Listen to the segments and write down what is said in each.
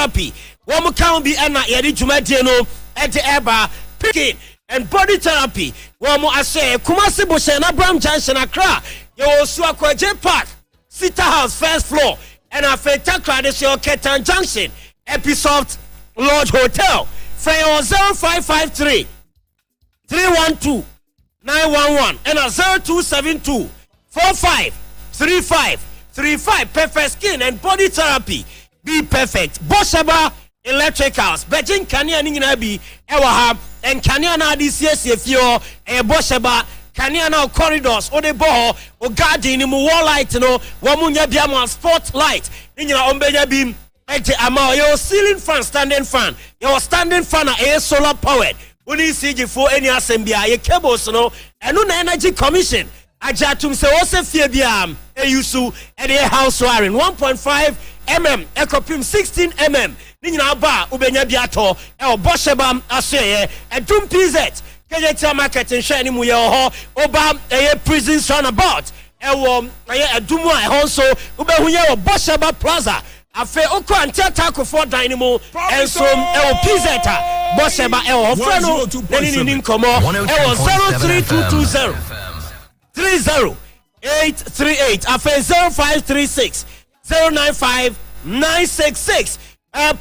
therapy. One can be an yedi jumadino at the eba picking and body therapy. One more I say Kumasi Bush and Abraham Junction Accra. You also a J Park, Sita House, first floor, and a Fetakra this your Ketan Junction, Episoft Lodge Hotel. Frame 0553 312 911 and a 0272 453535. Perfect skin and body therapy. Be perfect. Boshaba Electricals. Beijing Kanya Ninginabi Ewahab and Kanya na DCS if you're a Boshaba Kanya now corridors or the ball or garden in wall light no Wamunya Biama spotlight. Nina Ombeja beam. Your ceiling fan, standing fan. Your standing fan are solar powered. When you see you for any assembly, your cables, no, and no energy commission. Ajatum se ose fiebiam, Yusu, and a house wiring 1.5 mm, Ecopim 16 mm. Nina ba, Ubenya Biato, El Boshebam, Ashe, and Doom PZ. Kajeta market and shining Muyo, Obam, a prison son about. El Dumwa, also, Ubehuya, Bosheba Plaza. Afe oko antata for dynamo and so pizeta bosheba freno nini nkomo 03220 30838 afe 0536 095 966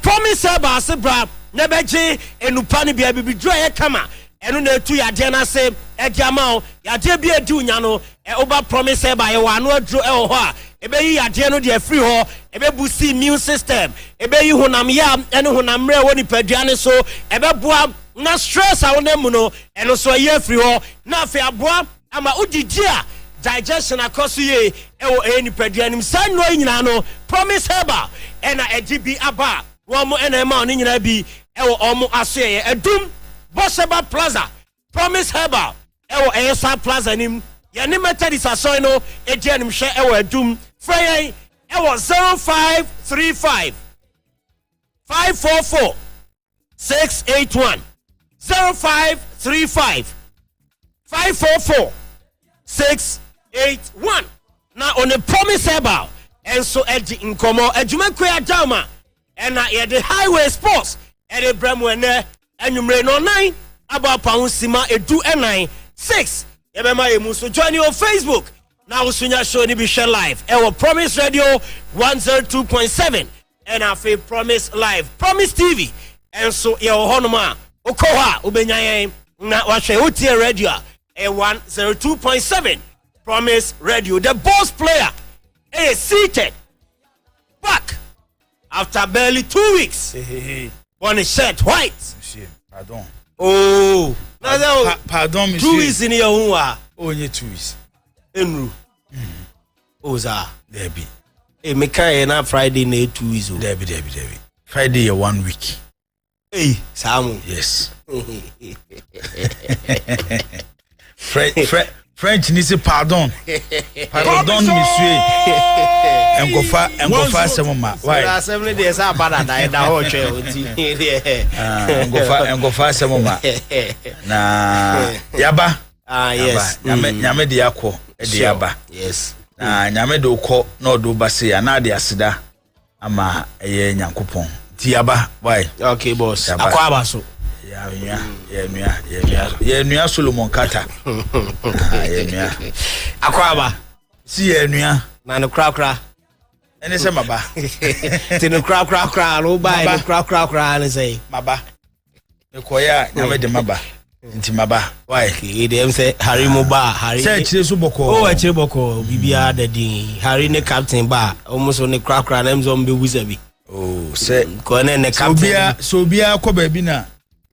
promise ba sebra nebeje enupani bia bibidro ye kama enu na etu ya de na se egiama ya de bia di unya no oba promise ba ye wa no adro ho a ebe yi ade no de free ho ebe boost immune system ebe yi honam ya ene honam re woni paduane so ebe boa na stress a wona mu no eno so ye free ho na afi aboa ama udidi a digestion akoso ye ewo eni paduane san no nyina no promise heba ena egibi aba wo mo ena ma no nyina bi ewo omo aso ye edum Bosheba Plaza promise heba ewo Esa Plaza nim ye ni methodist aso no egianim hwe ewo edum Frey, it was 0535 544 681 0535 544 681. Now on the promise about and so Eddie in Como, Ejumaquia Dama, and I the highway sports, Eddie Bramwene, and you may know 9 about Paunsima, Edu and 9 6. Ebema Musu join you on Facebook. Now Sunya show ni be share live. Our Promise Radio 102.7 and our Promise Live, Promise TV. And so your honoma Okoha Ubenya na washe utie radio 102.7 Promise Radio. The boss player is seated back after barely 2 weeks. One shirt white. Monsieur, pardon. Oh, pardon, monsieur. 2 weeks in your own. Only 2 weeks. Enru. Oza. Debbie. Hey, me carry na Friday na 2 weeks. Debbie. Friday 1 week. Hey, Samu. Yes. French ni say pardon. Pardon, monsieur. Engofa semoma. Why? Assembly dey say bada da ho twe oti. Engofa semoma. Na yaba. Yes. Nyame de yakọ de yaba. Yes. Nyame de ukọ na odo base ya na de asida ama eye nyankopon. Ti yaba. Why? Okay, boss. Akwa aba so. Ya nua Solomon Kata. Ya nua. Akwa aba. Si ya nua. Na no kra. Ene se maba. Ti no kra no ba no kra ne say. Maba. Me koya nyame de maba. Nti maba. Why? Dem say Harry Moba, Harry. Say chire so boko. Oh, chire boko. Bibia da din. Harry ne captain ba. Almost on the crack na mzo mbe wuzabi. Oh, say ko ne captain. So bia ko ba bi na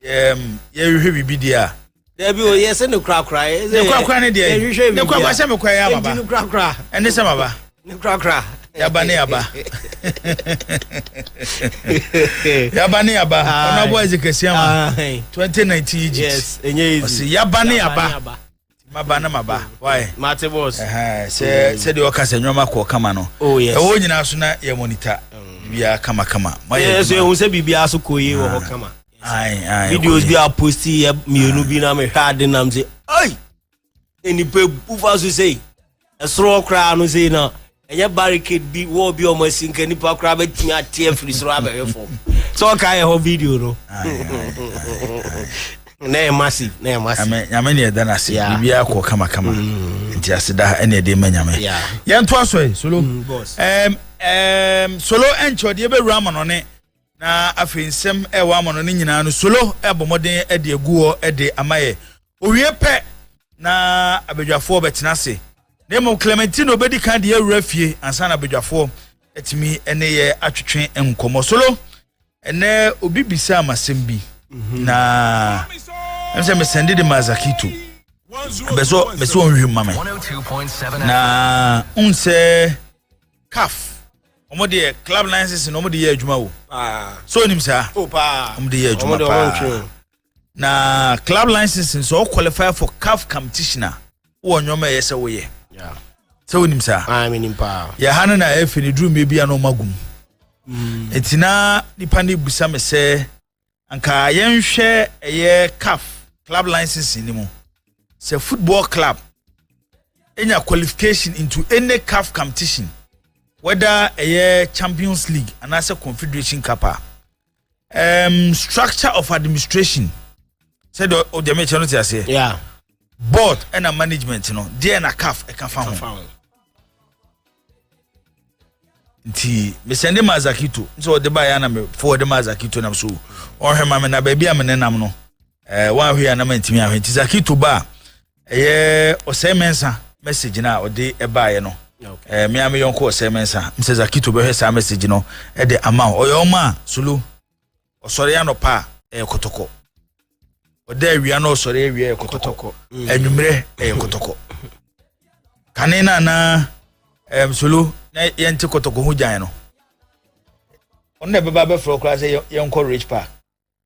ye hwe bibi dia. There be o yes ne crack. Ne crack ne dia. Ne crack se me kwa ya maba. Ne crack. Ene se maba. Ne crack. Yaba. Yaba. Ona boy zekesiama 2019 Egypt. Yes, enye easy. Yaba. Maba. Why? Mate boss. Say the okase nwoma ko kama no. Oh yes. Ewo nyina so na ye monitor. Bibia kama. Yes, you say bibia so koyi wo kama. Ai. Videos bi a posti mienu bi na me hade nam say, "Ai! Eni pe bufa so say. Esro kra no say na. Enya barricade bi wo bi o masinka nipa kra betimi atie free so abere fo So okay whole video no. Na massive. Nyame ne da na se bibia ko kama nti aseda ene de ma nyame ye nto aso solo solo encho de be rama no ne na afensem e wa ma no ne nyina no solo e bomoden e de aguo e de amaye owie pe na abedwafo betena se na mo Clementino bedi kan de awura fie ansa na abedwafo etimi ene ye atwetwe enkomo solo ene obi bisa amasem bi na emse me send the Mazakito beso onhwe mama na unse CAF omode club license no omode ye adwuma wo so nim sa omode ye adwuma na club license so qualify for CAF competition wo nyoma ye se wo ye so nim sa nim pa ya hanu na efe ni drum be bia no magum etina nipa ni busa me se anka yenhwe eye CAF club license ni mu say football club enya qualification into any CAF competition whether eye Champions League and as a Confederation Cup structure of administration said o de me chano ti say board and management no there na CAF e kan fa ho nti me send Mazakito so de ba ya na me for de Mazakito na so on hwe ma me na ba bia me nenam no wan hwe na mantimi ahwe nti Zakito ba osemensa message na ode e ba ye no me am yonko osemensa mse Zakito be hwe sa message no e de ama oyo ma sulu osore ya no pa kotoko ode awia no osore awia kotoko anwumre kotoko kanena na sulu na yenti kotoko hu jan no onne beba be fro kra say yonko Rich Park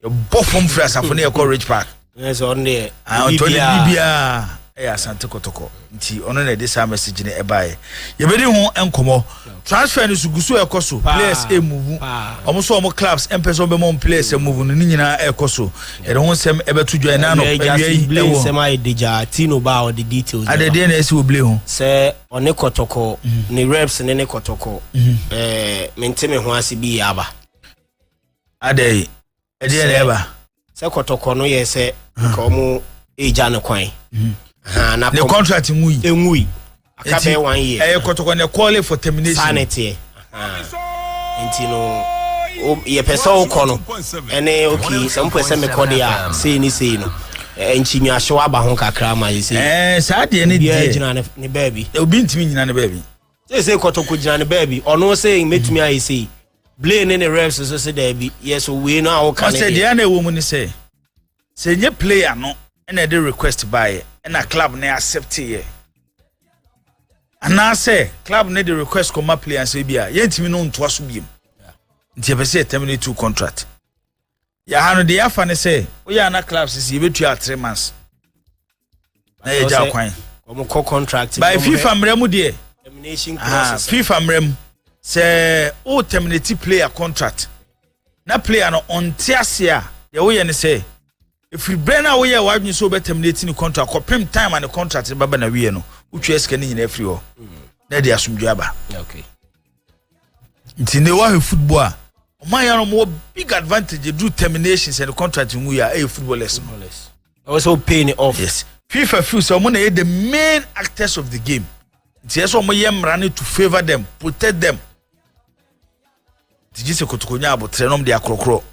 yo bofom fra safo na yonko Rich Park yes onne bibia asante kotoko nti ono na de sa message ne ebae ye bedi hu enkomo transfer ni sugusu ekoso players move omo so omo clubs empeso be mo players move no nyina ekoso e de hu sem ebetu join na no ewie sem ai deja tino ba o the details ade de na esi oble hu se one kotoko ni reps ne kotoko menteme ho ase bi aba ade e de na eba se kotoko no ye se ko mo eja ne kwan na the contract ngui akabe 1 year kotoko ne call for termination sanity ntino ye peso ukono ene okay some person me call ya say ni say no enchimi ahwe aba ho kakra ma ye say saa de ne die gina ne baby obi ntimi nyina ne baby say kotoko gina ne baby ono say metumi ayi say blame ne refs so say there be yes we no awo kan say dia na ewo mu ni say nye player no ene de request by na club na accept ye ana say club na the request come play and say bia yentimi no nto aso biem nti ebese terminate 2 contract ya hanu de afa ne say o ya na club sisi ye betua 3 months na ye ja kwan omo co contract by FIFA mremu de termination process FIFA mremu say o terminate player contract na player no on tiasia ye wo ye ne say if you brain away ya wadni so be terminate ni contract ko pem time and the contract baba na wie no utwe eska ni nyina free ho na dia asumdwa ba okay nti ne wa football o man ya no mo big advantage do terminations and the contract ngu ya footballers also paying it off yes FIFA feel so mo na the main actors of the game nti eso mo ye mrane to favor them protect them did you say kotokonya abotre nom de akrokro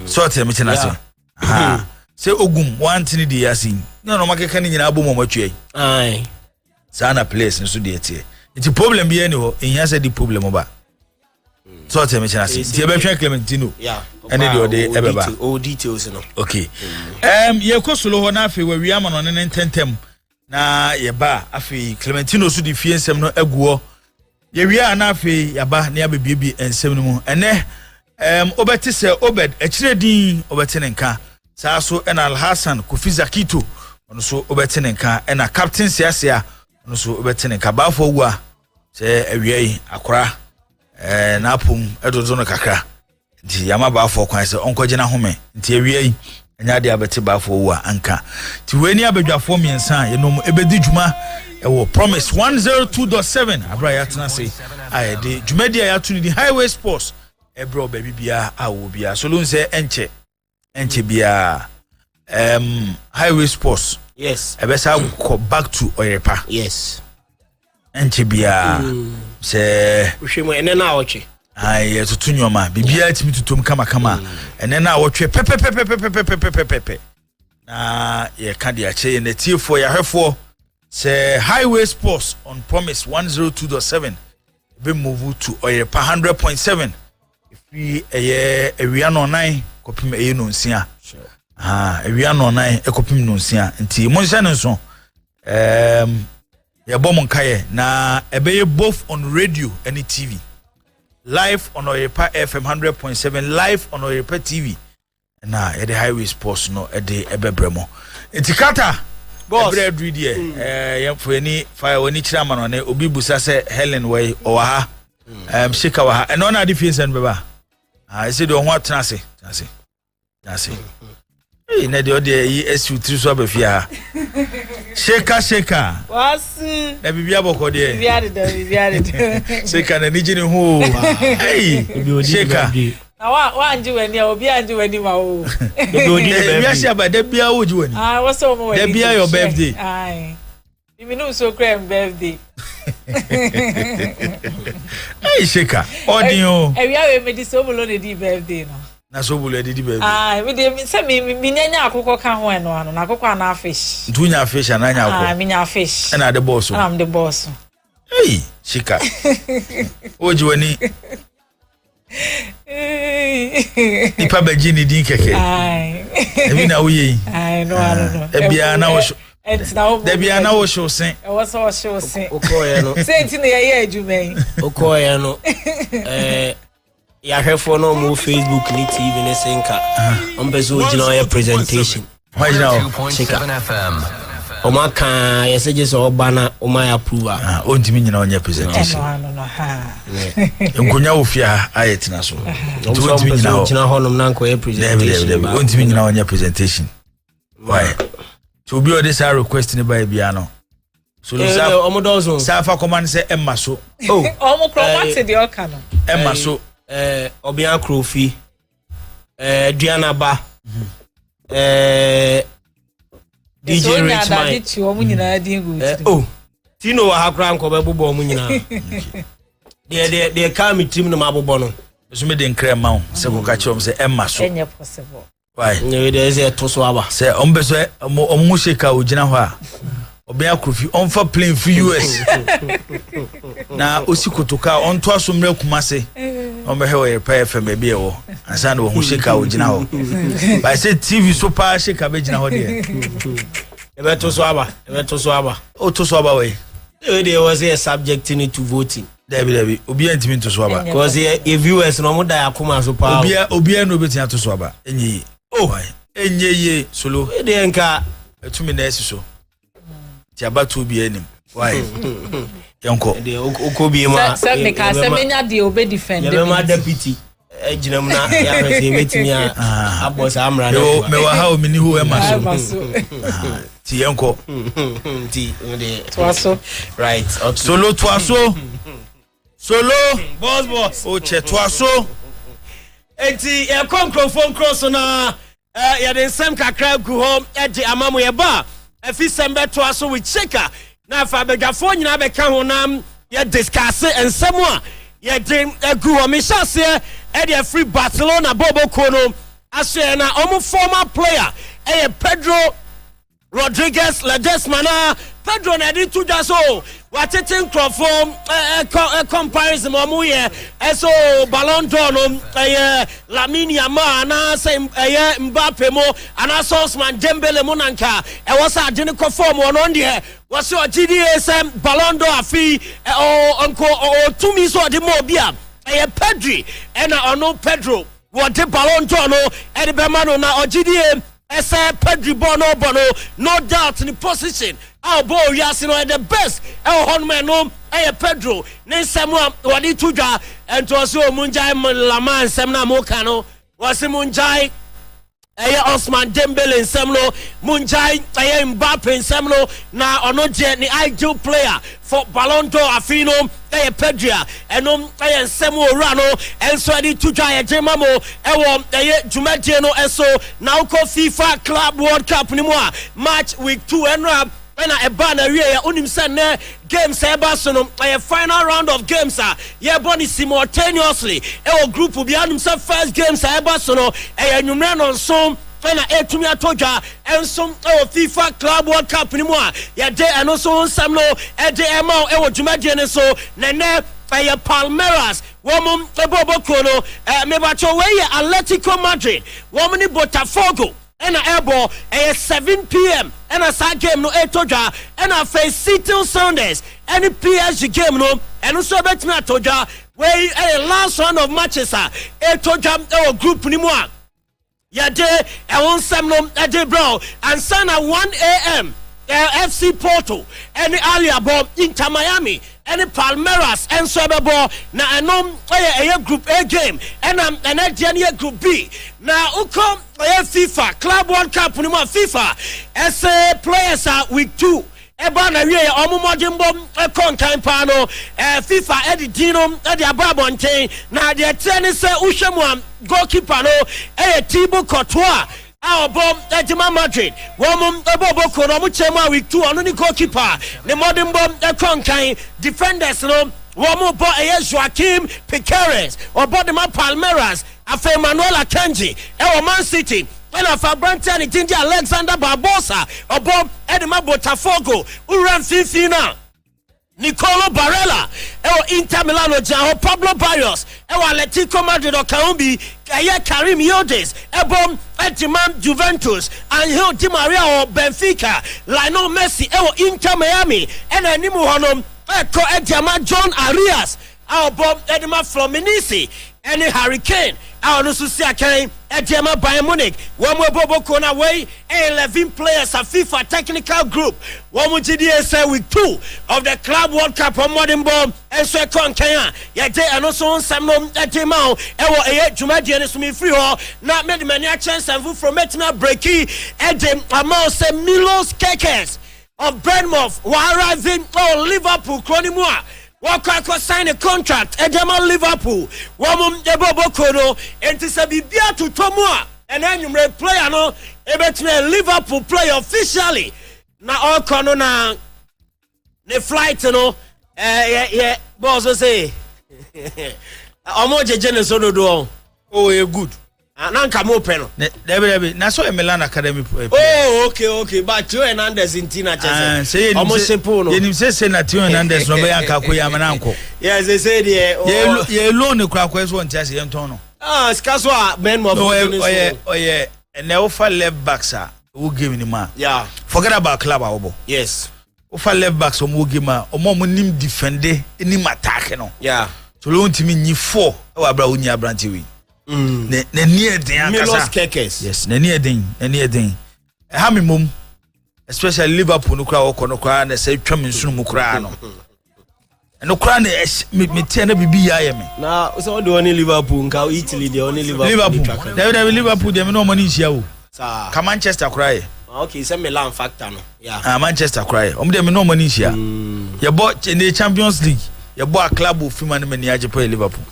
so termination say say ogum wantini di yasin no makeka ni nyina abom matwe ai sana place nso de etie it problem bi ani ho ehia say di problem ba so tell me chana say ti ebe hwe Clementino ene de ode ebeba all details no okay ye kosolo ho na afi wa wiama no ne ntentem na ye ba afi Clementino so di fie nsem no aguo ye wia na afi ya ba na ya bebiebi ensem no mu ene obeti se obed echiredin obeti nenka saa so ena Al Hassan Kofi Zakito ono so obeti nenka ena captain siasia ono so obeti nenka bafo wa se awiei akora na apum edodo no kakra nti yama bafo kwan se onkogina home nti awiei enya de abeti bafo wa anka ti weni abedwafo miensa ye no ebedi djuma ewo promise 102.7 abra ya tena se ayede djumadi ya tuni di highway sports ebro baby bia awo bia so lun say enche bia highway sports yes ebesa go back to Oyerepa yes enche bia say hwemo ene na oche ai tutu nyoma bibia timi tutum kama ene na wotwe pepe na ye ka dia che na tiefo ya hwefo say highway sports on promise 102.7 be move to Oyerepa 100.7 if we ewia no 9 kopim no nsia ewia no 9 ekopim no nsia nti mo nsia nso ya bom nkaye na ebeye both on radio and TV live on Oyerepa FM 100.7 live on Oyerepa TV na the highway sports no ede ebebremo etikata boss bread read here yam for any fire when each man on obi busa say Helen way o ha shika wa ha eno na defense and beba I said on what trance eh na de yi SU3 so abafia sheka was na bibia boko de bibia de sheka na nijini hu hey sheka na wa anju wani obi anju wani ma o bibia sia ba de bia wo ju wani what's up mo de bia your birthday ai you know so crème birthday hey sheka audio we are me di so bolo ne di birthday no na so bolo di birthday we dey say me nyanya akoko ka ho eno ano na akoko na fish dunya fish na nya akoko me nya fish na the boss I'm the boss hey shika oji wani nipa baji ni din keke ai ebi na uye ai no I don't know ebia na wo Debbie na wo show sen e was so show sen okoye no say nti na ye adwumen okoye no ya hwefo no mo Facebook ni TV ne senka ombezo gina ya presentation majina FM omaka yeseje so obana oma approve ontimi nyina onye presentation no ha nkonya ofia ayetina so ontimi nyina honom na nko presentation ontimi nyina onye presentation why to be this request ni by biano so omodozo safa command say emma so omo chromatic the okano emma so obia krofi Diana ba DJ Richmond Tino wa hakra nko be bobo mu nyina de ka mi team no mabobo no so me de nkra ma se ko ka chom se emma so enye possible why ne de ze to so aba se ombe so omu sheka ogina ho a obia krofi onfa plane for US na osikotoka onto asomre kumase ombe he Oyerepa FM be ewo ansa na wo sheka ogina ho by say TV so pa sheka be gina ho de ebe to so aba o to so aba we there was a subject in to voting Debbie obi antimi to so aba because if viewers no mo da akoma so pa obi no betia to so aba enye enye solo e de nka etumi na esi so ti abatu obi anim why yanko de okobi ma se me ka se menya de obe defend me ma deputy ejinam na ya resi metimi abos amra no me wa ha o mini hu e ma so ti yanko ti de twaso right solo twaso solo boss o che twaso enti e konkrofon cross na ya den sem kakra gu ho e de amamu ye ba afi sembe twaso with shaker na fa begafo nyina be ka ho nam ye discuss ensem a ye de gu ho me shase e de free Barcelona bobo kono aso na omo former player e Pedro Rodriguez Ledesma Pedro na di tuja so watete crofom comparison mo ye eso Ballon d'Or no Lamine Yamal na say Mbappe mo ana Osman Dembele mo nanka e was agene crofom ono ndie was o GDA sem Ballon d'Or afi onko o tumi so de mo bia Pedri na ono Pedro what the Ballon d'Or no e be ma no na o GDA ese Pedri bono no doubt in the position our boy yasi no the best our honman no Pedro ne semwa wadi tuja and to so munjai lama sem na mo kano wasi munjai Osman Dembele nsem no munjai Mbappe nsem no na ono je ni ideal player for Ballon d'Or afino e Pedria enom e nsemo owura no enso ade tudwa ye jema mo e dwumadie no enso na uko FIFA Club World Cup ni mo a match week 2 enra na eba na wie ya onim se ne games eba so no a final round of games ye body simultaneously e group bi anum se first games eba so no e nwumre no nso na etumi atodwa enso FIFA Club World Cup ni mo a ye de eno so nsam no e de ema e dwumadie ne so ne Palmeiras woman Eboboko no mebacho we Atletico Madrid woman ni Botafogo and airball 7 p.m. and a side game no etoja and a face Seattle Sundays any PSG game no and also bet me atoja we last round of matches etoja group ni mo ya de e won sam no e de bro and sana 1 a.m. FC Porto and Aliabo Inter Miami and Palmeiras and Sobebo na anom a group A game and a group B now ukom FIFA Club World Cup ni FIFA as players are week 2 eba na wie omomodimbo konkan pa no FIFA edidino e de ababonten na de training say uhwemu goalkeeper no Thibaut Courtois Bom Ejima Madrid womum Eboboko no mu chema week 2 ono ni goalkeeper ne modern bomb konkan defenders no womu bo Joaquim Piqueres obo de Palmeiras afa Manuel Akanji Man City and afa Branton Tinja Alexander Barbosa obo Edema Botafogo uran fifina Nicolo Barella Inter Milano Jao Pablo Barrios Atletico Madrid Okaumbi Karim Yodes Ebom Etimam Juventus Angel Di Maria or Benfica Lionel Messi Inter Miami and Animu Honom Eko Ejama John Arias Bob Edema Fluminense and Hurricane our Nususia Kane Ejema Bayern Munich one more Bobo Kona way 11 players of FIFA technical group one more GDS week 2 of the Club World Cup on modern bomb and so Kenya Yade and also some Ejema Jumadi and Sumi free or not many chance and from Metina Breaky Edem Amos Milos Kekes of Bournemouth while arriving Liverpool Cronimua Wakako sign a contract Edema Liverpool Wamum Eboboko no enti se bibia to Tomua and then you player no ebetme Liverpool play officially na all kono na ne flight no boss say omo jeje ne so do oh you good nanka mo pe no debi na so Milan Academy oh okay but Tio Hernandez in Tina Chelsea almost simple no you say na Tio Hernandez no be yanka ko ya mananko yes they say there ye loan kura ko so Chelsea yenton no skaso a men mo oye and they offer left backs who give ni ma yeah forget about club obo yes offer left backs o mo give ma o mo nim defender ni attack no yeah so lo ntimi nyi 4 e wa bra wo nyi abranti wi ne near den Milos Kekes yes ne near den ha me mom especially Liverpool no kra wo kono kra na say twam nsunu mu kra no no kra na me tie na bibi ya me na so the only Liverpool nka Italy the only Liverpool dem no money hia o sa ka Manchester kra ye okay say Milan factor no yeah Manchester kra ye dem no money hia ye bo in the Champions League ye bo a club of FIFA na mani age play Liverpool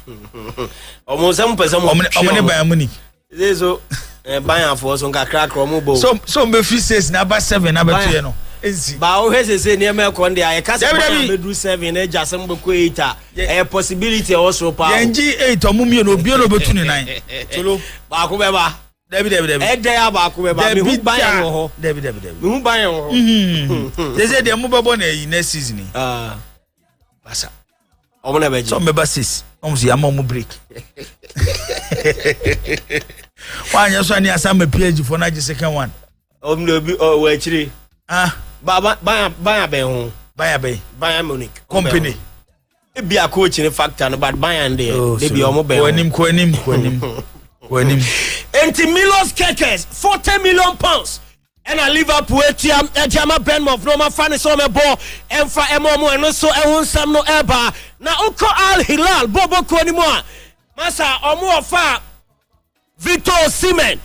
almost some person omne Bayern Munich zezo Bayern for so nka crack omo bo so be free says na ba 7 na ba 2 no enzi ba o hese say ne me ko ndia ye kasa be do 7 na jasem be ko 8 possibility also pa yenji 8 omumie no obi no betu ni 9 tolo ba ko be ba Debi e dey ba ko be ba me hu Bayern ho debi me hu Bayern ho they say dem mo be born na next season basa omo na be so me ba 6 omo si ama mo break wanya so ani asama PhD for na je second one omo be we chiri Bayern be ho Bayern Munich company e be a coach in factor no but Bayern there they be omo be ko nim enti Milos Kekes 40 million pounds and a Liverpool Ejama Bournemouth no ma fan so me ball emfa emomo eno so ehun sam no eba na uko Al Hilal bobo ko ni mo masa omo ofa Victor Osimhen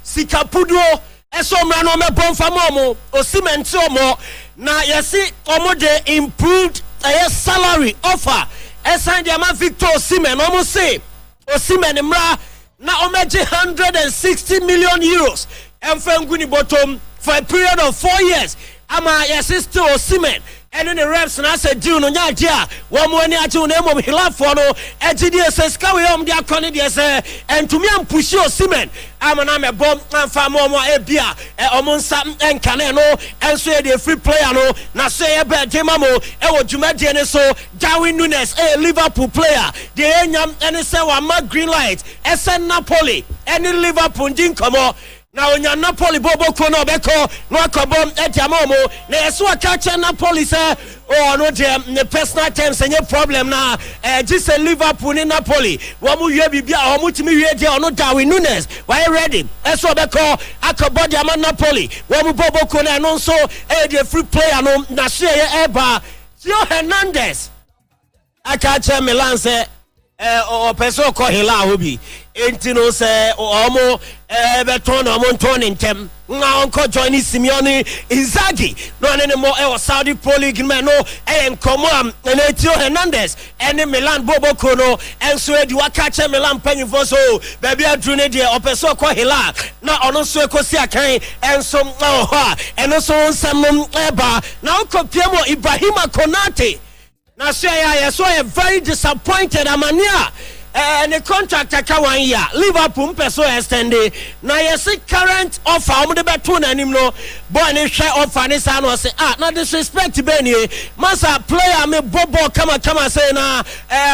Sikapudo eso mra no me bon fa mo Osimhen ti omo na yesi omo de improved a salary offer esan dia ma Victor Osimhen almost say Osimhen mra na omeje 160 million euros emfenguni bottom for a period of 4 years ama yesisto Osimhen and in the reps and I said June on Yaja, one more near to name of Hilaforo, and says Kawi dia Connie, and to me and push your cement. I'm a bomb and far more Ebia, Omonsa and Caneno, and say the free player no, na say about Timamo, Ewo Jumadian so, Darwin Nunes, a Liverpool player, the Enyam and say one green light, SN Napoli, any Liverpool didn't come on. Now when you're Napoli Bobo Kono Beko, no Kabom Etiamomo, Nesu catch Napoli say, oh no the personal terms and your problem now. Just a Liverpool in Napoli. Wamu Yebia or Mutimi or no Darwin Nunes. Why ready? Eso Beko, Akabodi Aman Napoli. Wamu Bobo Kono and also a free player no Nashe Eba. Gio Hernandez. I catch Milan say or Peso Kohila Hubi. Entino say omo beton omo turning tem na onko join Simeone Inzaghi no anymore e Saudi Pro League man no enkomo am Enetio Hernandez ene Milan Bobo Kono enso edi wakache Milan panyifo so baby adru ne de opeso ko hila na ono so ekosi akan enso ho eno so nsam eba na okopiemo Ibrahima Konate na so ya so very disappointed amania. And the contract aka 1 year Liverpool peso extended na yes current offer om de betuna nim no boy ne share offer ne sa no say na disrespect be ni masa player me bobo kama say na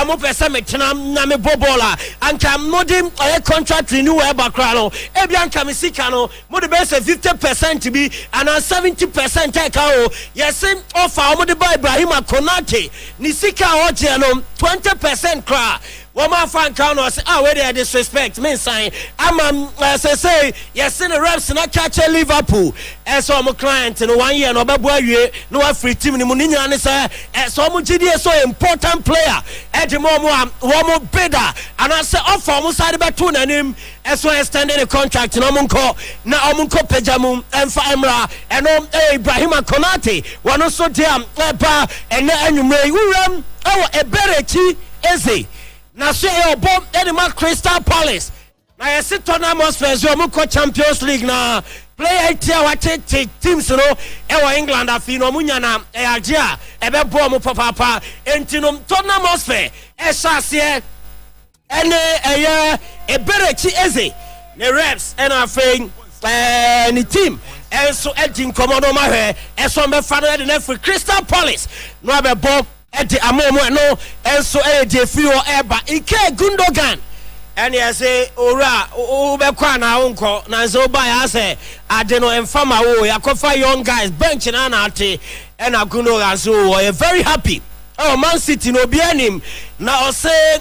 mo pese me tena na me bobo la anka modem contract renew e bakra no e bia anka me sika no mo de be say 50% bi and 70% aka o yes offer om de buy Ibrahima Konate ni sika o je no 20% kra Wama fan count say where they disrespect me sign I'm say yes in the reps na catch Liverpool as some client in 1 year no bebo awie no free team ni munya ne say so mo gidi so important player e de mo bidder and I say offer mo side beto na nim so extended the contract no monko na omonko pejamu emfa emra eno Ibrahima Konate one so dem eba ene anwumre wuram eberechi eze na so e bomb enema Crystal Palace na yes tournament sponsor omo Champions League na player tier watch teams no e England afi no munya na e agea e be bo mo papa entino tournament sponsor e sase ene eye e berechi eze ne reps and afin ni team enso edin komodo ma hwe enso be father de na free Crystal Palace no be bomb Eti amomo no enso de fi o eba Ike Gundogan and you say ora ubekwa na unko na so buy say ade no emfama wo yakofa young guys bench na na ate and Gundogan so we are very happy oh Man City no be anim na o say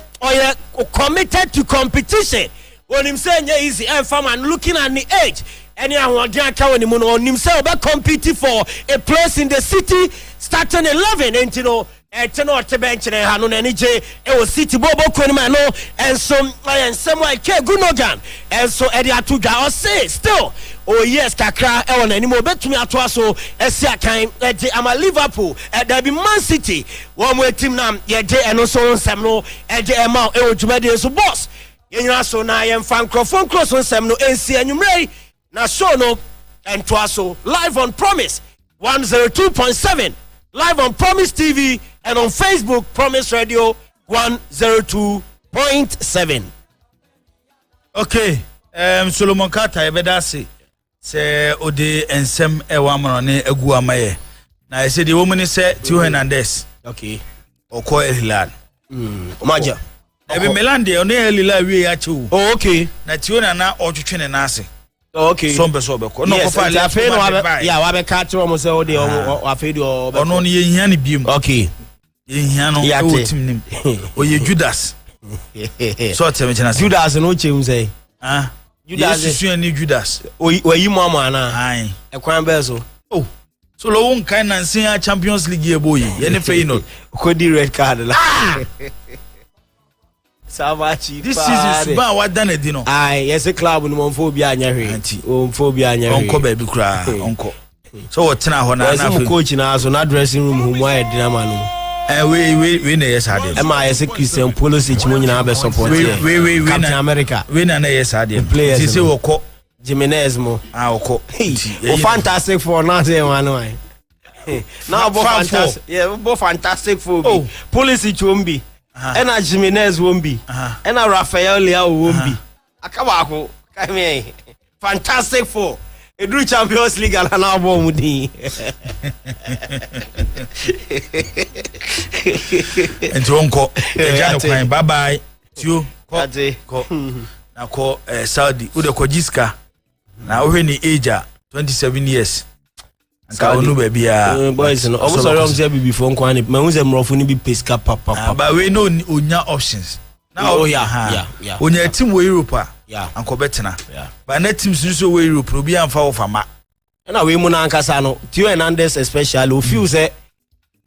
committed to competition when him say easy emfama looking at the age any ahwodin aka woni mu no him say obe compete for a place in the city starting 11 and you know Eteno bench ne hanu na nije e wo City Bobo Kwenima no enso ensemo Ike Gundogan enso e de atudwa o say still oh yes kakra e wona animo betumi ato aso esi akan e de ama Liverpool e da bi Man City wo mo team na ye de eno so nsem no e de ema e wo dwumade so boss yenyina so na ye mfa microphone close nsem no ensi anwumrei na show no ento aso live on Promise 102.7 live on Promise TV and on Facebook, Promise Radio 102.7. Okay, Solomon Carter, ebedasi se ode ensem ewamonone egu amaye. Na I said the woman say Tio Hernandez. Okay. Oko El Hilal. Omaja. Ebe Milan de one El Hilal we ya chu. Oh, okay. Na Tio na otwetwe ne nase. Okay. Some person beko. No kofa le. Yeah, wa be catch we mo say o de o afedi o. Ono ne ye hia ne biem. Okay. Hia no e wo tim nim. O ye Judas. So tell chana. Judas no chem say. Ah. Judas is you ni Judas. O yi mama na. Ai. E kwan be so. Oh. So lo won kan na nsia Champions League e boy. Ye ne fe no. Ko di red card la. Savachi. This season Suba wa dan edi no. Ai, yes club no monfo bi anya hwe. O monfo bi anya hwe. Onko ba bi kra, onko. So what na ho na na coach na so na dressing room hu mo e dinama no. we na yes ade am I as a Christian policy mo nyina be support we Captain America we na yes ade players say woko Jimenez mo woko fantastic for now say one now both fantastic both fantastic for policy chombi and a Jimenez wombi and a Rafael Leao wombi akabako kai fantastic for Edu Champions League and na bo mudi enti wonko eja no kwan bye bye tio ko na ko Saudi ude ko jiska na ohwe ni age 27 years nka onu ba bia boys no omo sorry am say before nkwan ni ma unze mrofo ni bi pesca papa but we no onya options now yeah onya team we Europe anko betena but na team so we Europe obi amfa wo fama na we mu na ankasa no Theo Hernandez especially o feel say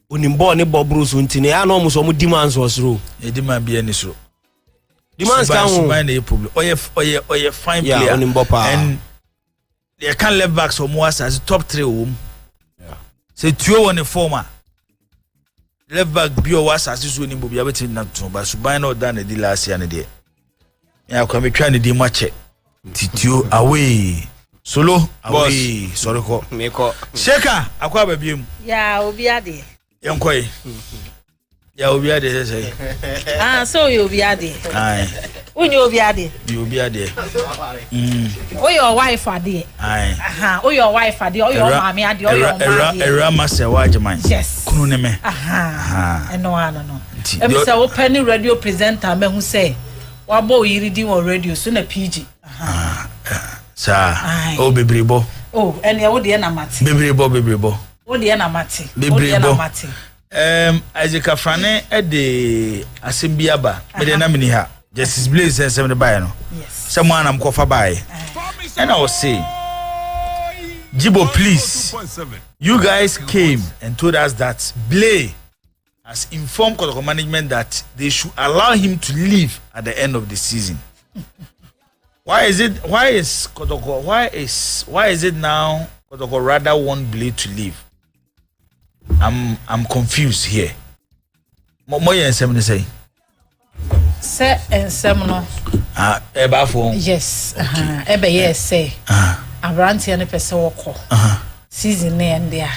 onimbo ne bobru so ntine ya no mo so mo demands was ro e demand bia ni so demands kan wo na problem oye fine player yeah onimbo pa and they can left back so more as top 3 home say Theo on the former left back bio was as so onimbo bia betin na to ba suban na oda na di last year na de ya kwa metwa ne di match Theo away solo away sorry ko meko sheka akwa ba biem ya obi ade yankoi ya obi ade say so you obi ade ai unyo obi ade you obi ade o your wife ade ai o your wife ade o your mama ade o your mama ade era master wajeman yes kunu ne me eno ano no e say open radio presenter me hu say wabo yiri di on radio so na PG sa o bebrebo ene wo de na mate bebrebo wo de na mate Isaac Afrane de asembiaba me de na mini ha Justice Blaze ensem de bae no yes someone am kofa bae and I was saying Jibo please you guys came and told us that Blay has informed Kotoko management that they should allow him to leave at the end of the season. Why is it now Kotoko rather want Blay to leave? I'm confused here. Mo yen ni say. Say ensem no. Eba fo. Yes. Ebe yes say. Abrantie ne pese woko. Season ne ende a.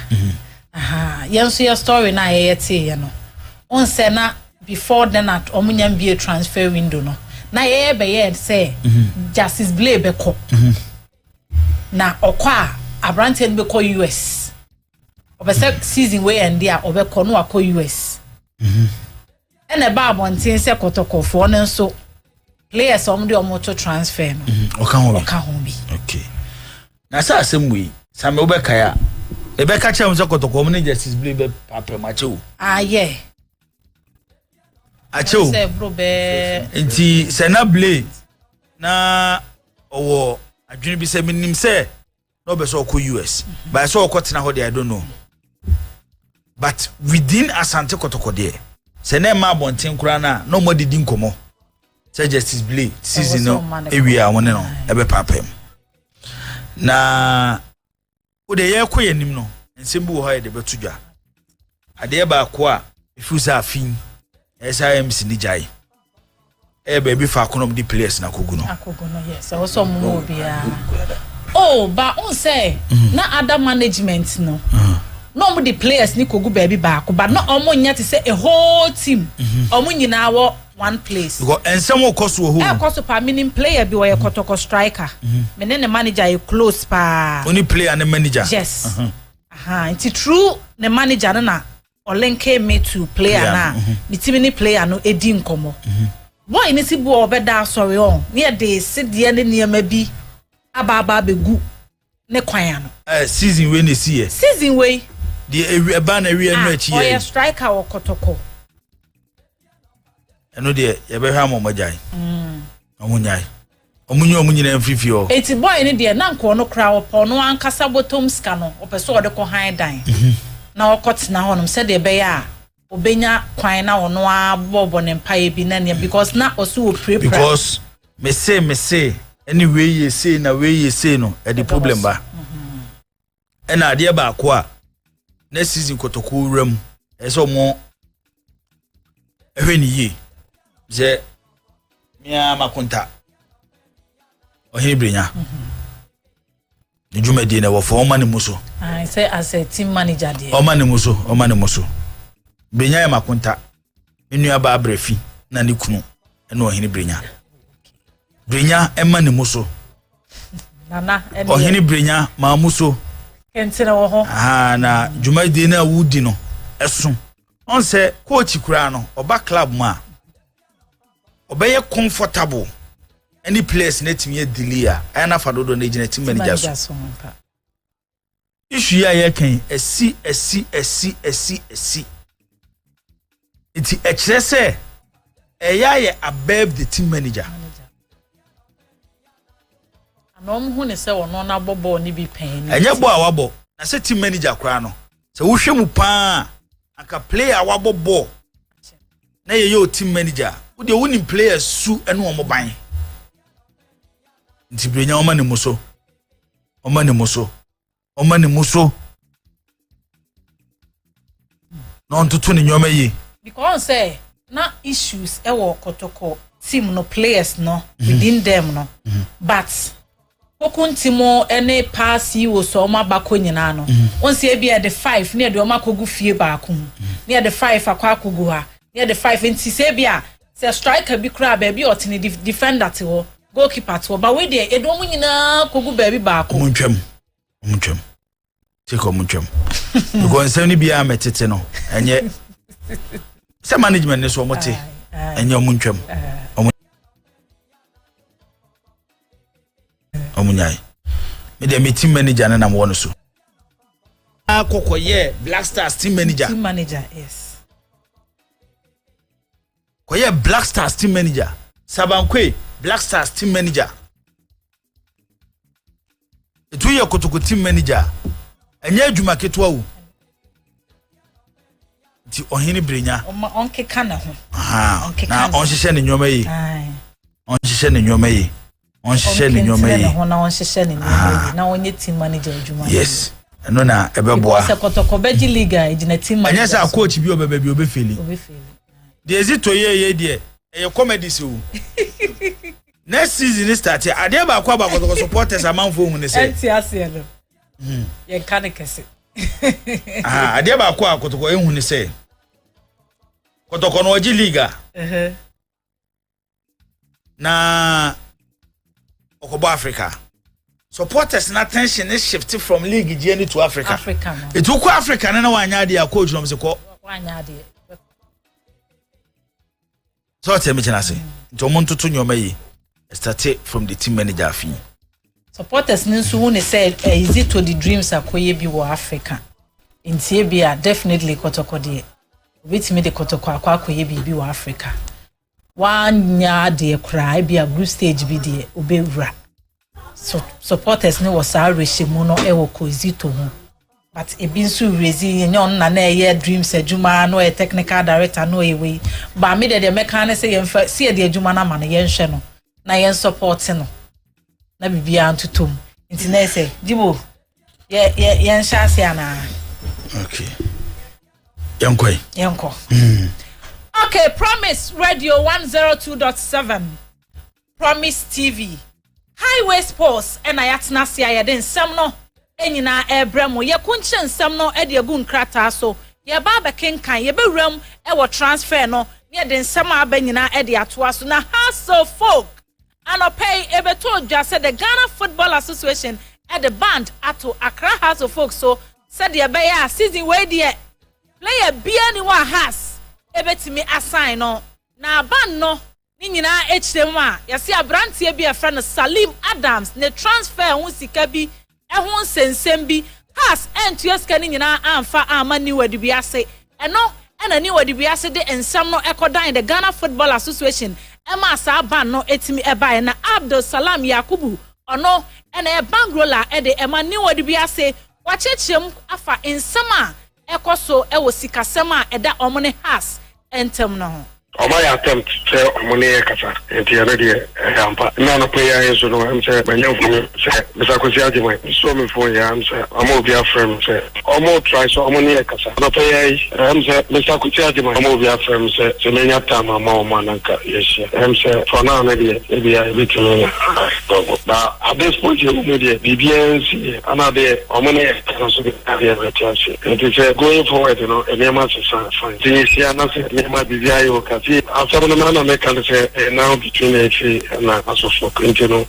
Yenso your story na yete ye no. On say na before then at omunyam be a transfer window no. Na ebe ye say Justice Blay beko. Na okwa abrantie ne beko US. Obese season we end there obeko no akọ US. Ene ba abontin se Kotoko fo ne so players om de omoto transfer no. Oka ho bi. Okay. Na sa asem we Sam obeka ya. Ebeka cha mse Kotoko om ne Justice Blay be papa ma chewo. Yeah. Achewo. Se bro be Enti se na Blay na owo adwene bi se minim se no be so akọ US. But so okotena ho I don't know. But within Asante Kotoko there, se na ma bonten kura na no mo didi nkomo. Say Justice Blay season no ewia won no ebe papem. Na o de ye koye nim no, nsem bi wo ha de betudwa. Ade ba ko a ifusa afin. SIMC ni jai. Be fa konom di players na kogu no. Akogu no yes. So so mo bia. But on say na other management no. No mo the players ni kogu baby back but no omo nya to say a whole team omo nyina wo one place because ensem wo koso wo ho koso pa meaning player bi wo ye Kotoko striker me ne manager e close pa only player and manager yes it's true the manager na olenke me to player na the team ni player no edi nkomo boy ni si bu obeda sorry on near dey sit there ne niam bi aba begu ne kwan no season we ne see season we the eba na wi anu achi ye striker wo Kotoko eno de ye be hwa momajai omunyai omunyina mfifi o eti boy ni de na nko no kra wo po no ankasa bottom ska no opeso wo de ko han dan na okotena honom se de be ya obenya kwan na wo no abobo ne mpae bi na ne because na oso wo pray because me say anyway you say na way you say no e the problem ba ena ade ba ko a next season Kotoko ram e so mo ehwe ni ye ze mia makonta ohini brenya ni dwumadi na wo fo oma ne muso I say as a team manager there oma ne muso brenya ya makonta enu aba abrefi na ne kunu eno ohini brenya ema ne muso nana ohini brenya ma muso kentina wo ho na dwumadi na wudi no eso on say coach kura no oba club ma obeye comfortable any place na team ye delay ana fadodo na gina team manager so issue ya kan esi iti ekrese ye above the team manager anom hu ne se wono na bobo ni bi pen enye bo awabo na se team manager kura no se wo hwemu pa aka player wabobo na ye yo team manager wo de winning players su eno omo ban nti brenya oma ne muso no ntutu ne nyoma yi because say na issues e wo kotoko team no players no within them no but okuntimo ene pass yi wo so ma bako nyina no onse e bia the 5 ne de o makogu fie ba ko ne the 5 akwa akogu ha ne the 5 nti se bia se striker bi kra ba bi otini defender te wo goalkeeper te wo ba we de edo mu nyina kogu ba bi ba ko muntwam tiko muntwam because nsem ni bia metete no enye se management ne so mote enye muntwam omunyai me de me team manager na mo no so akokoye Black Stars team manager yes koye Black Stars team manager Sabankwe Black Stars team manager etu ye kotoko team manager enye adwuma ketwa wo ti ohini brenya onke kana ho na onhyehyɛ ne nyoma yi onhyehyɛ ne nyoma yi na onhyehyɛ ne nyoma yi na onye team manager adwuma yes eno na ebeboa se kotoko beji liga ejina team manager anya sa coach bi obebe bi obefeli de ezito ye de e comedy so next season start ade ba kwa ba kotoko supporters amanfo hu ne se enti ase no ye kan kese ade ba kwa kotoko ehu ne se kotoko no oji liga na okobo Africa supporters na attention is shifted from league journey to Africa no. It took Africa na wanya ade coach no mseko wanya ade so tell me chenase nto montoto nyoma yi start from the team manager fi supporters nso hu ne say is it to the dreams akoye bi wo Africa ntie bia definitely kotoko de with me the kotoko akoye bi wo Africa wanya de kra bia group stage bi de obewura so supporters ne was arreshemu no e wo kozito ho but e bin so rezi nyon na ye dreams adwuma no e technical director no e we ba me de meka say yemfa see de adwuma na ma no yenhwe no na yen support no na bibia antotom nti na say jibo yen shase ana okay yenko okay Promise Radio 102.7 Promise TV Highway Sports and ayatna se ayeden nsem no enyina ebremo ye kunche nsem no e de gu nkrata so ye ba be kenkan ye bewram e wo transfer no ye de nsem aba nyina e de atoa so na House of Folk anopay ebeto dwa se the Ghana Football Association e the band ato Accra House of Folk so said ye be ya season we de player bia ni wa has ebetimi assign no na band no ni nyina hrem a yase abrantie bi efra Salim Adams ne transfer hu sika bi ehun sensem bi has entueska ni nyina amfa amani wadi bi ase eno ena ni wadi bi ase de ensam no ekodan the Ghana Football Association ema sa ban no etimi ebae na Abdul Salam Yakubu ono ena e bangrola e de ema ni wadi bi ase wachechem afa ensam a ekoso ewo sikasem a eda omone has entem no my attempt to money kasa enti ya ready ampa na no prayer enso no am say manya from say Mr. Kwesi Agyeman so me phone ya am say omo be a friend say omo try so money kasa no prayer am say Mr. Kwesi Agyeman omo be a friend say manya time ama o mananka yes am say for now na dey be a bit no na at this point you know dey BBNC another omo na kasa so be a chance enti say going forward you know enema say fine this year na say enema BBI o ka after the man make can say now between and also continue.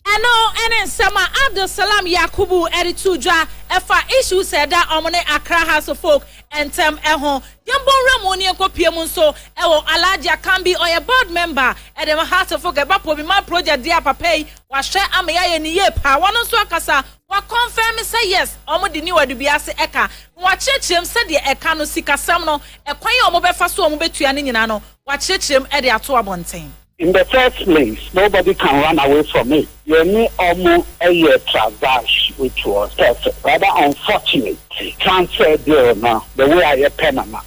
And Sama Abdul Salam Yakubu Erituja Efa issue said that Omone Accra House of Folk and Tem Eho Yambo Ramoni and Kopiemunso Ewo Alaja Kambi or a board member at the House of Folk about my project dear papa was share Amaya and Yepa one on Swakasa what confirm say yes Omo the new Adubiase Eka what church him said the Ekano Sika Samno a quayo mobe faso mobe tuaninano what church him at the Atua Bontain. In the first place, nobody can run away from it. You need almost a year traverse, which was perfect. Rather unfortunate transfer deal now, the way I hear Panama,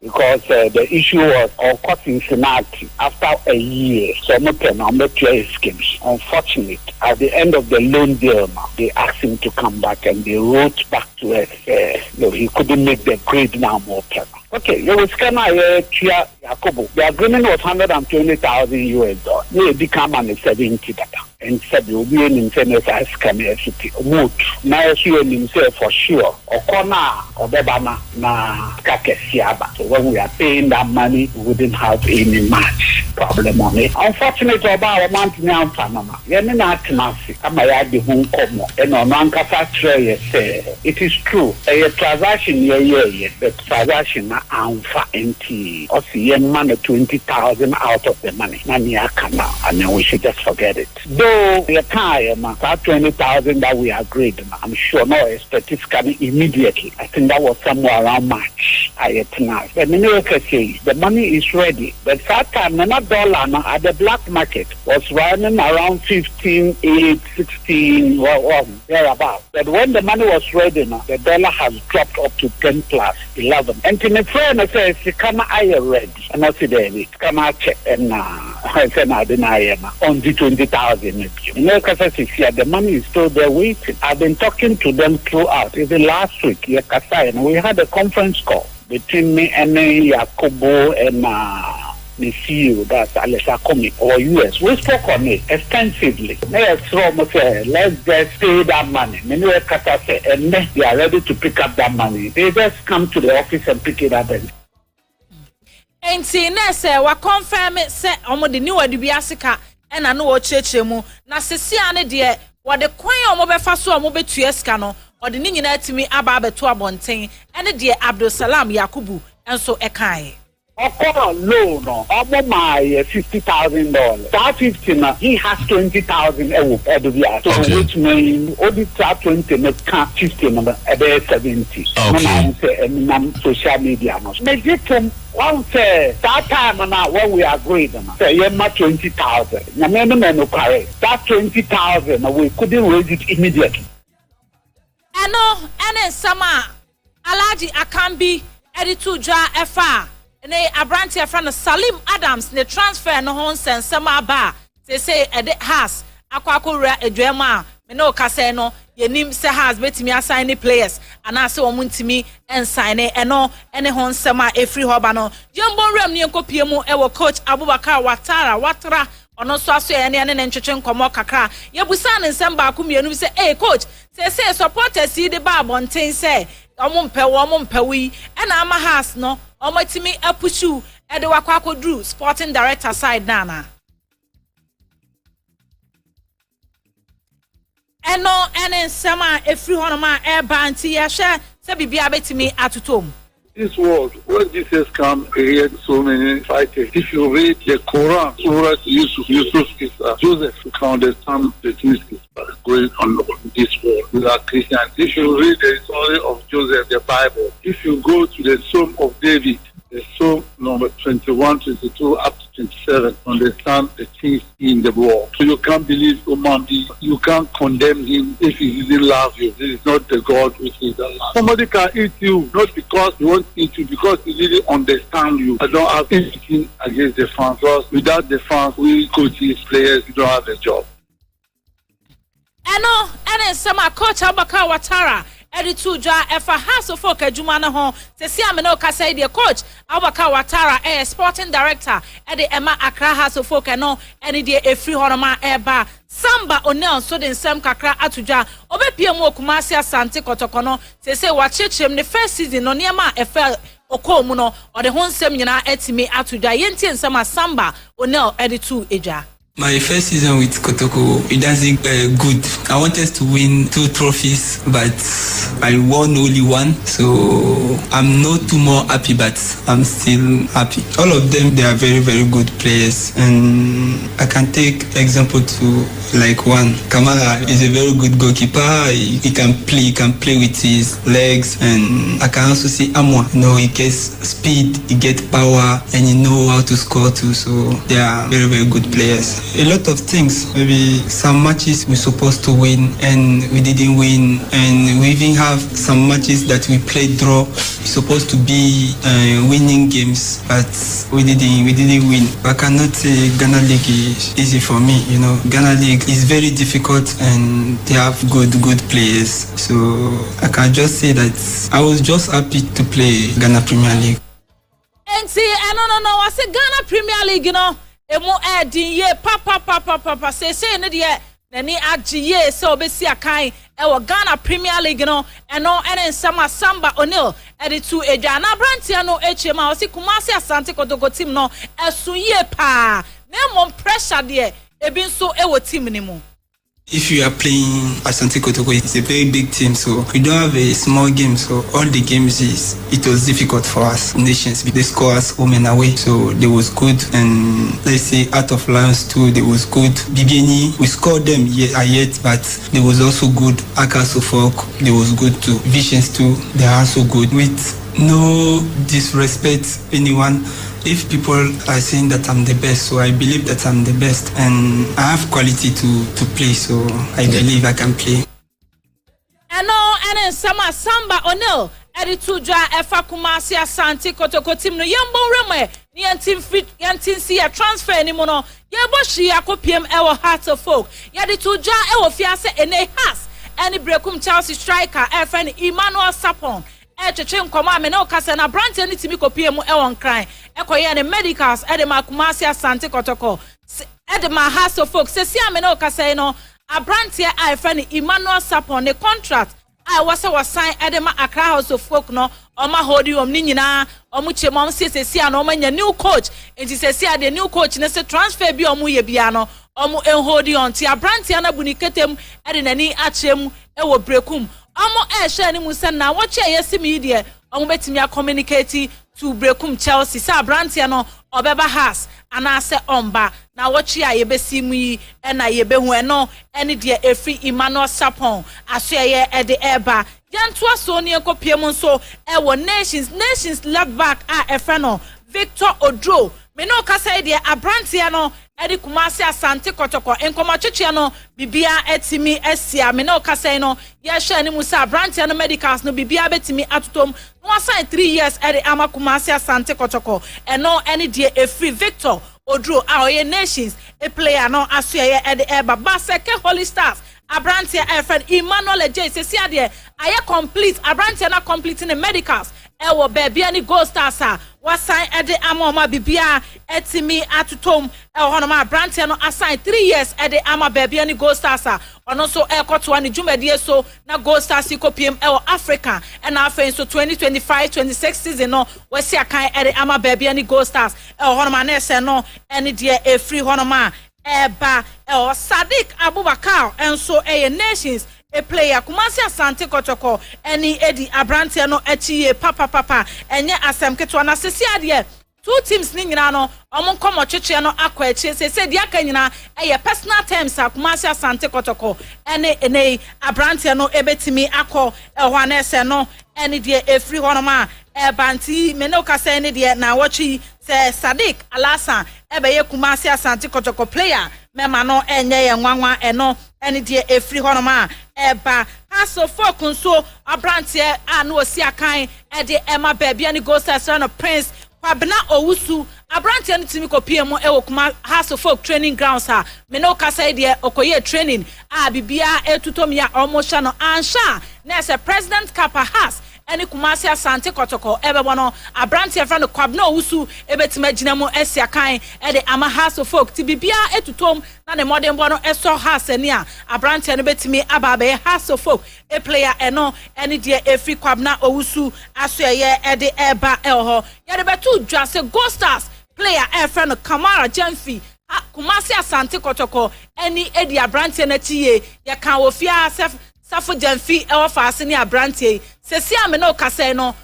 because the issue was of course in Cincinnati after a year, so no Panama schemes. Unfortunate, at the end of the loan deal now, they asked him to come back and they wrote back to us, he couldn't make the grade now more Panama. Okay, you will scan Yakubu. The agreement was $120,000. We become on 70 data. And said you'll be in tennis as can city. Mood. Now you himself for sure. Okona or Bebama na Kakesiaba. So when we are paying that money, we wouldn't have any much problem on it. Unfortunately, about a month now, Panama. Yemina Tenasi, Amayadi Hong Kong, and on Ankasa Trey say it is true. A transaction the transaction Anfa NT or see money 20,000 out of the money. Naniakana, and then we should just forget it. Though the time that 20,000 that we agreed, I'm sure no statistically immediately. I think that was somewhere around March. The money is ready. But that time dollar at the black market was running around 15, 16, thereabout. But when the money was ready now, the dollar has dropped up to 10 plus 11. And to my friend, I said, "Come I ready?" And I said, "Come I check." And I said, "I deny on the 20,000." You know, because the money is still there waiting. I've been talking to them throughout. Even last week, and we had a conference call between me and Yakubu and the CEO, that's Alesha Komi, or US. We spoke on it extensively. Let's just pay that money. Many say, and they are ready to pick up that money. They just come to the office and pick it up. And see, wa confirm it, say, Omo the new Adubiasika, and I know what church mu. Na sesiane de, what the coin omo be faso omo be tueskano, or the nina to me ababe to abontain, and the dear Abdul Salam Yakubu, and so ekai. No, about my $50,000. That 15, he has 20,000 so which means only that 20 can't 15 about 70. Okay. Social media. Make it one say that time now when we agreed, say you have 20,000. That 20,000 we couldn't raise it immediately. I know, and Sama Alaji Akambi Erituja Efa. Ne abrantia friend Salim Adams ne transfer no hon sen sama ba say has akwakora edwema me no kase no yenim se has betimi assign ni players ana se omuntimi ensign eno ene hon sama efri hoba no jembo rem ne nkopie mu ewo coach Abubakar Watara ono so aso ene ne ntwetwe nkomo kakra yebusa ne nsem ba akumienu bi se coach say supporters see the ba bonten say omo mpewi ena ama has no omatimi apushu ede wakwako drew sporting director side nana eno ene nsema efri honoma eba anti ya hwe se bibia betimi atotom. This world, when Jesus come, he had so many fighters. If you read the Quran, Surah Yusuf is Joseph, you can understand the things going on in this world. We are Christians. If you read the story of Joseph, the Bible, if you go to the Psalm of David, the Psalm number 21, 22, up to 27, understand the things in the world. So you can't believe Omandi. You can't condemn him if he didn't love you. This is not the God which is Allah. Somebody can eat you, not because he wants to eat you, because he didn't understand you. I don't have anything against the fans. Because without the fans, we coaches, players, we don't have a job. And then some coach Abaka Watara. Editu ja efa House of Folk adwuma ne ho se si amene ka say the coach Abaka Watara sporting director e de Emma Accra House of Folk no ene de efri honoma eba Samba Onel so den sem kakra atudwa obepie mu Kumasi Asante Kotoko no se wa chechem the first season no niema efa okomu no o de ho nsem nyina etimi atudwa yenti nsem Samba Onel editu eja. My first season with Kotoko, it doesn't good. I wanted to win 2 trophies, but I won only 1. So I'm not too more happy, but I'm still happy. All of them, they are very, very good players. And I can take example to like one. Kamara is a very good goalkeeper. He can play with his legs. And I can also see Amwa. You know, he gets speed, he gets power, and he know how to score too. So they are very, very good players. A lot of things. Maybe some matches we're supposed to win and we didn't win, and we even have some matches that we played draw. We're supposed to be winning games, but we didn't win. I cannot say Ghana League is easy for me. You know, Ghana League is very difficult and they have good players. So I can just say that I was just happy to play Ghana Premier League. And see, no, I say Ghana Premier League, you know. Emu edin ye papa say ne de nani agiye se obesi akan e Ghana Premier League no eno ene nsama Samba Onel editu eja na brantia no echema o si Kumasi Asante Kotoko team no esu ye pa na mom pressure de ebi nso e wo team ni mu. If you are playing Asante Kotoko, it's a very big team, so we don't have a small game. So all the games it was difficult for us. Nations, they score us home and away, so they was good. And let's say Out of Lions too, they was good. Bigeni, we scored them yet, but they was also good. Akaso Folk, they was good too. Visions too, they are also good. With no disrespect anyone. If people are saying that I'm the best, so I believe that I'm the best, and I have quality to play, so I believe I can play. And sama Samba Onel editu ja efa Kumasi Asante Kotoko team no yembo reme ni yantin si a transfer ni mo no yebo shi akopiem e wo Heart of Folk yeditu ja e wo fiase ene has any brekum Chelsea striker FN Emmanuel Sapon cheche nkoma me na okase na brand ani timi kopie mu e won kran e koye ne medicals e de Kumasi Asante Kotoko e de ma House of Folk se si ame na okase no abrantie a friend Emmanuel Sapon ne contract I was sign e de ma Accra House of Folk no oma hodi ni nyina omu chemom se na omanya new coach enti se the new coach ne se transfer bi omu ye bia no omu enhodi on ti abrantie na buniketem e de nani achem e wo brekum omo share ni musa na watch yesi media omo betimi a communicate to brekum Chelsea sa abrantie no obeba has anase omba na watch ya yebesi mu yi e na yebehu eno ene de efri Emmanuel Sapon aso ye e de eba yanto aso ne kopie mu so e wo nations left back a efreno Victor Odro me no kasa de abrantie no edi Kumasi Asante Kotoko enkoma twetwe no bibia etimi esia me no kasa no ye hwe ni musa abrantie no medicals no bibia betimi atotom no assign 3 years edi ama Kumasi Asante Kotoko eno eni de efri Victor Odro our nations a player no aso ye edi eba baseke Holy Stars abrantie friend Emmanuel J se sia de aye complete abrantie na completing the medicals ewo bebia ni Gold Stars wasan ede ama bibia etimi atotom hono ma abrantie no assign 3 years ede ama bebia ni Gold Stars ono so ekoto ani dwumadie so na Gold Stars kopiem Africa and afen so 2025-26 season no wasi akan ede ama bebia ni Gold Stars hono ma na ese no ene de e free hono ma eba Sadiq Abubakar enso nations a player Kumasi Asante Kotoko any edi abrantie no echiye papa enye asem keto na sesia de 2 teams ni nyina no omo komo twetwe no akwa echi se de aka nyina personal terms Kumasi Asante Kotoko ene abrantie no ebetimi akọ ehwa na ese no ene de efri hono ma ebanti me no kasa ene de na wachi se Sadiq Alasan ebe ye Kumasi Asante Kotoko player mema no enye ye nwanwa eno ene die efri honoma eba haso folk nso abrantie anu osi akan e de ema baby ani go stars no Prince Kwabena Owusu abrantie no timi kopie mu e wokuma haso folk training grounds ha me no kasa de okoye training bibia etutom ya almost no ansha na se president Kappa has any Kumasi Asante Kotoko ebebono abrantie fra no Kwabena Owusu ebetima gina mu esiakan e de ama house of folk ti bibia etutom na ne modern bono eso house ani a abrantie no betimi ababe house of folk e player eno any de efi Kwabena Owusu asoye e de eba elho ye de betu dwase Go Stars player e fra no Kamara Jamfi Kumasi Asante Kotoko any e de abrantie na tiye ye kan ofia Safo Jamfi e wo fa ase ni abrantie sesi ame no kase no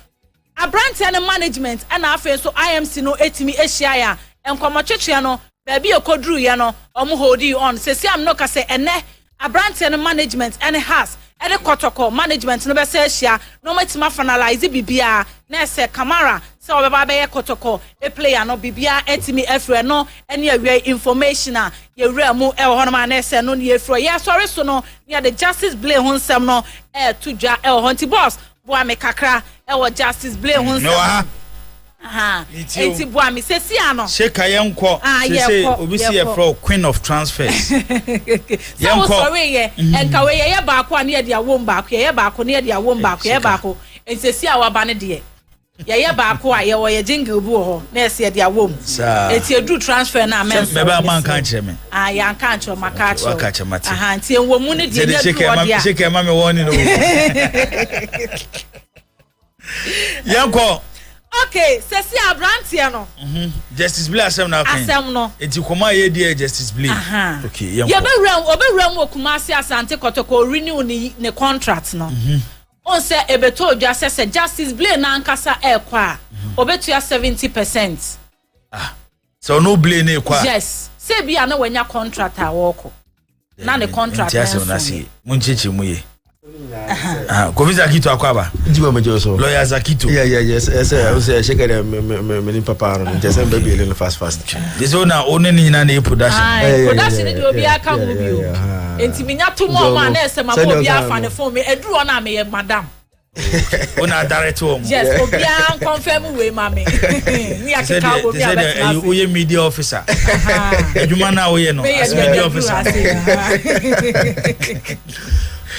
abrantie ne management na afen so IMC no etimi ehia ya enkomotwetwe no ba bi ekodru ye no omo hold you on sesi ame no kase ene abrantie ne management ene has ene Kotoko management no be se ehia no matima finalize bibia na se Kamara se obeba be ye Kotoko e player no bibia etimi efre no ene awie information a ye wura mu e ho no ma na se no ne efro ye sorry so no ne the justice blame ho nsem no to dwa e ho nti boss boa me kakra e wo justice blame ho nsem enti boa me sesi ano sheka yenko sesi obisi ye fro queen of transfers yenko sorry ye enka we ye ba ko na ye dia wom ba ko ye ba ko na ye dia wom ba ko ye ba ko ensesi a waba ne de ye ba ko a ye wo ye jingle bu ho na ese ye dia wom enti edu transfer na men me ba man kan kire me ya kan kire maka kire waka kire mate enti enwo mu ne de ne du odia sheka ma me woni no yenko okay, sesi abrantie no. Justice Blay asem na kan. Asem no. Enti koma ye die Justice Blay. Okay, ye be wura Kumasi Asante Kotoko renew ne contract no. On se ebeto odwa se Justice Blay na ankasa ekwa. Obetua 70%. So no Blay na ekwa. Yes. Se bia na wanya contract a woko. Na ne contract na so. Muncheche mu ye. Kofi Zakito akwaba. Ndiwa majoso. Lawyer Zakito. Yes. I shake me papa no. Just baby little fast. This one na one ni na production. Production ni obi aka mu bi o. Enti minya to mo ma na ese ma obi afa ne phone me eduru na me madam. Una direct wo. Yes, obi an confirm we ma me. Ni akeka obi abeta. We ye media officer. Ejuma na we no as media officer.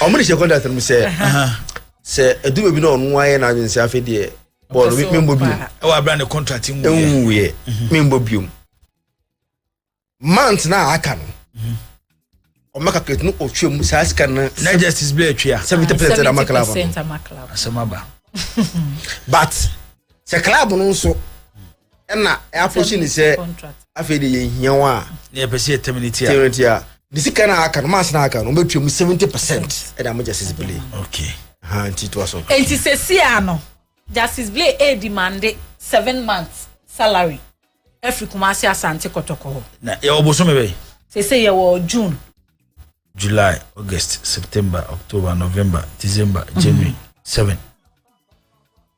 Omuri she contract me say edu be no onu aye na nsi afede ball me mbobi e wa bra ne contract mu ye me mbobi month na aka no o maka ket no otwem sa sika na Justice Blay atwa 70% na club asamaba but se club no nso na approach ni say afede ye hiawa na pese terminate a Nisika na aka no mas na aka no betwem 70% e da mo Justice Blay. Okay. Anti to aso. Enti sesia no Justice Blay demand 7 months salary. Every Kumasi Asante Kotoko. Na ye oboso me be. Say ye wo June, July, August, September, October, November, December, January 7.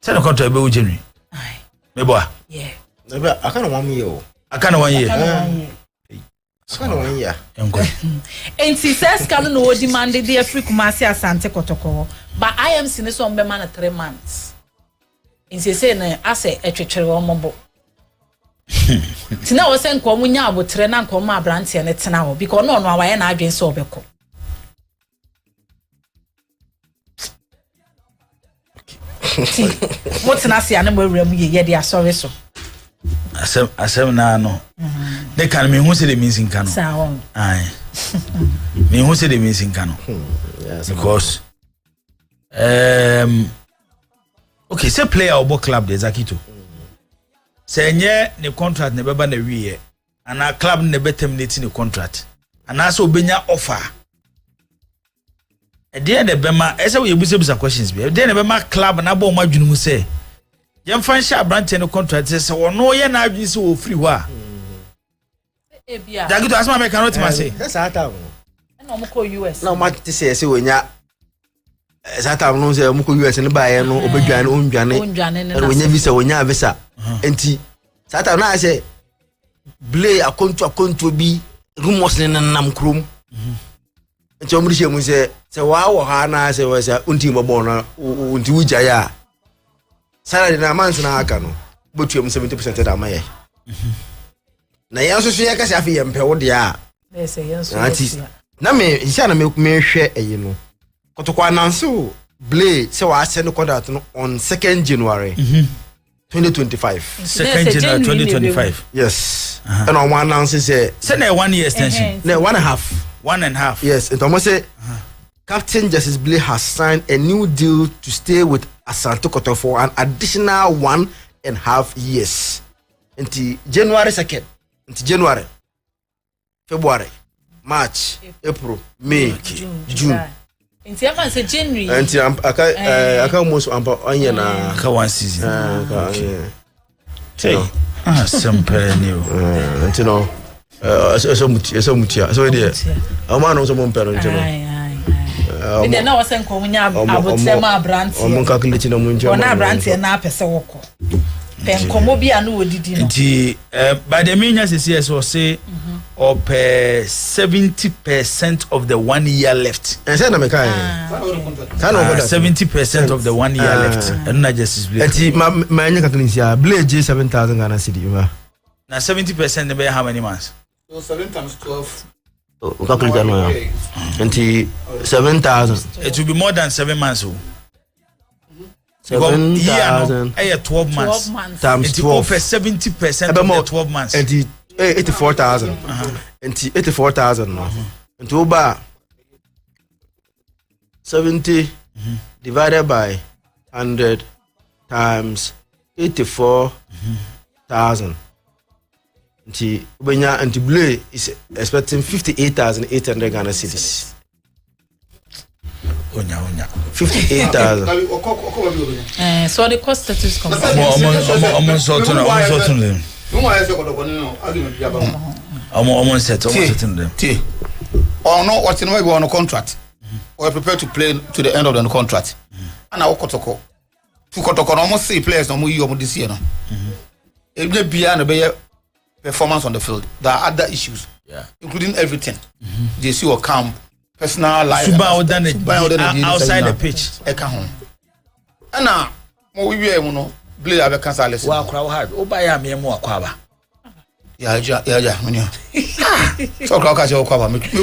Say no contract be January. Aye. Me boa. Yeah. Ebe aka no 1 year o. Aka no 1 year. Aka no 1 year. Enti says can no demand the every Kumasi Asante Kotoko. But IMC ne so be man 3 months. Enti say na ase etwetwere wo mobo. Tina wo sen ko munya abotre na nko ma brantie ne tena ho because no awaye na adwen so obeko. What na se ane mo wura mu ye de asori so. Asem na no. They can me who say the means in Kano. Aye. Me who say the means in Kano. Because okay, say player obo club de Zakito. Say nye ne contract ne beba na wiye. Ana club ne be terminate ne contract. Ana so obenya offer. E dey the bema, ese we busa questions be. Dey ne bema club na bo ma dwunu mu say. Yem fan sha branch ne contract say wono ye na adwun say wo free ho a. Ebia. Zakito asma me cannot ma say. That's ata. Na mo ko US. Na ma ti say wonya ata no say mo ko US ne ba ye no obedwane ondwane. Ondwane ne. Wonya visa wonya visa. Enti Sata na say blay akonto bi rumors ne nam krom nti omri shemu say wa wo ha na say wa say unti mbo na unti wuja ya salary na man na aka no botuam 70% da maye na yanso so ya kasi afi yempe wo de a na me isia na me hwe eyi no kotokwa nanso blay say wa send contract no on 2nd January 2025. 2nd January 2025. Yes. And on one announce say a 1 year extension. No, 1.5. 1.5. Yes. And almost say Captain Justice Blay has signed a new deal to stay with Asante Kotoko for an additional 1.5 years. Until January 2nd. Until January, February, March, April, May, June. Inti aka say January. Until aka almost anya na aka 1 season. Okay. Simple new. Until no. So mutia. So there. Ama no so mo mpero until no. Me dey na wasen ko munya abotema abrante. Omo calculate na munja. Ona abrante na apese woko. Pen komo bi anu odidi no. Nti by the means yes or say or 70% of the 1 year left. And say na me kai. 70% of the 1 year left. And not just Blay. Nti ma anya calculate Blay J 7,000 Ghana cedi ma. Now 70% be how many months? So 7 times 12. Oh, calculate no. Nti 7,000. It will be more than 7 months. 7,000. 12 months. Times 12. For 70% of the 12 months. Nti 84,000. Nti 84,000 no. Nti oba 70 divided by 100 times 84,000. Nti ubenya anti Blay is expecting 58,800 Ghana cedis. Onya 58,000. So the cost status come. Almost certain them. Almost certain them. Or no, what's in the way on a contract? Or prepared to play to the end of the contract. And I Kotoko. To Kotoko almost say players no more you this year. It may be an performance on the field. There are other issues, including everything. They see or camp, personal life, outside the pitch. And now, we will Blay have a cancel. Wow, crowd hard. Oh, by a mere more quaba. Yeah. So, Crowd you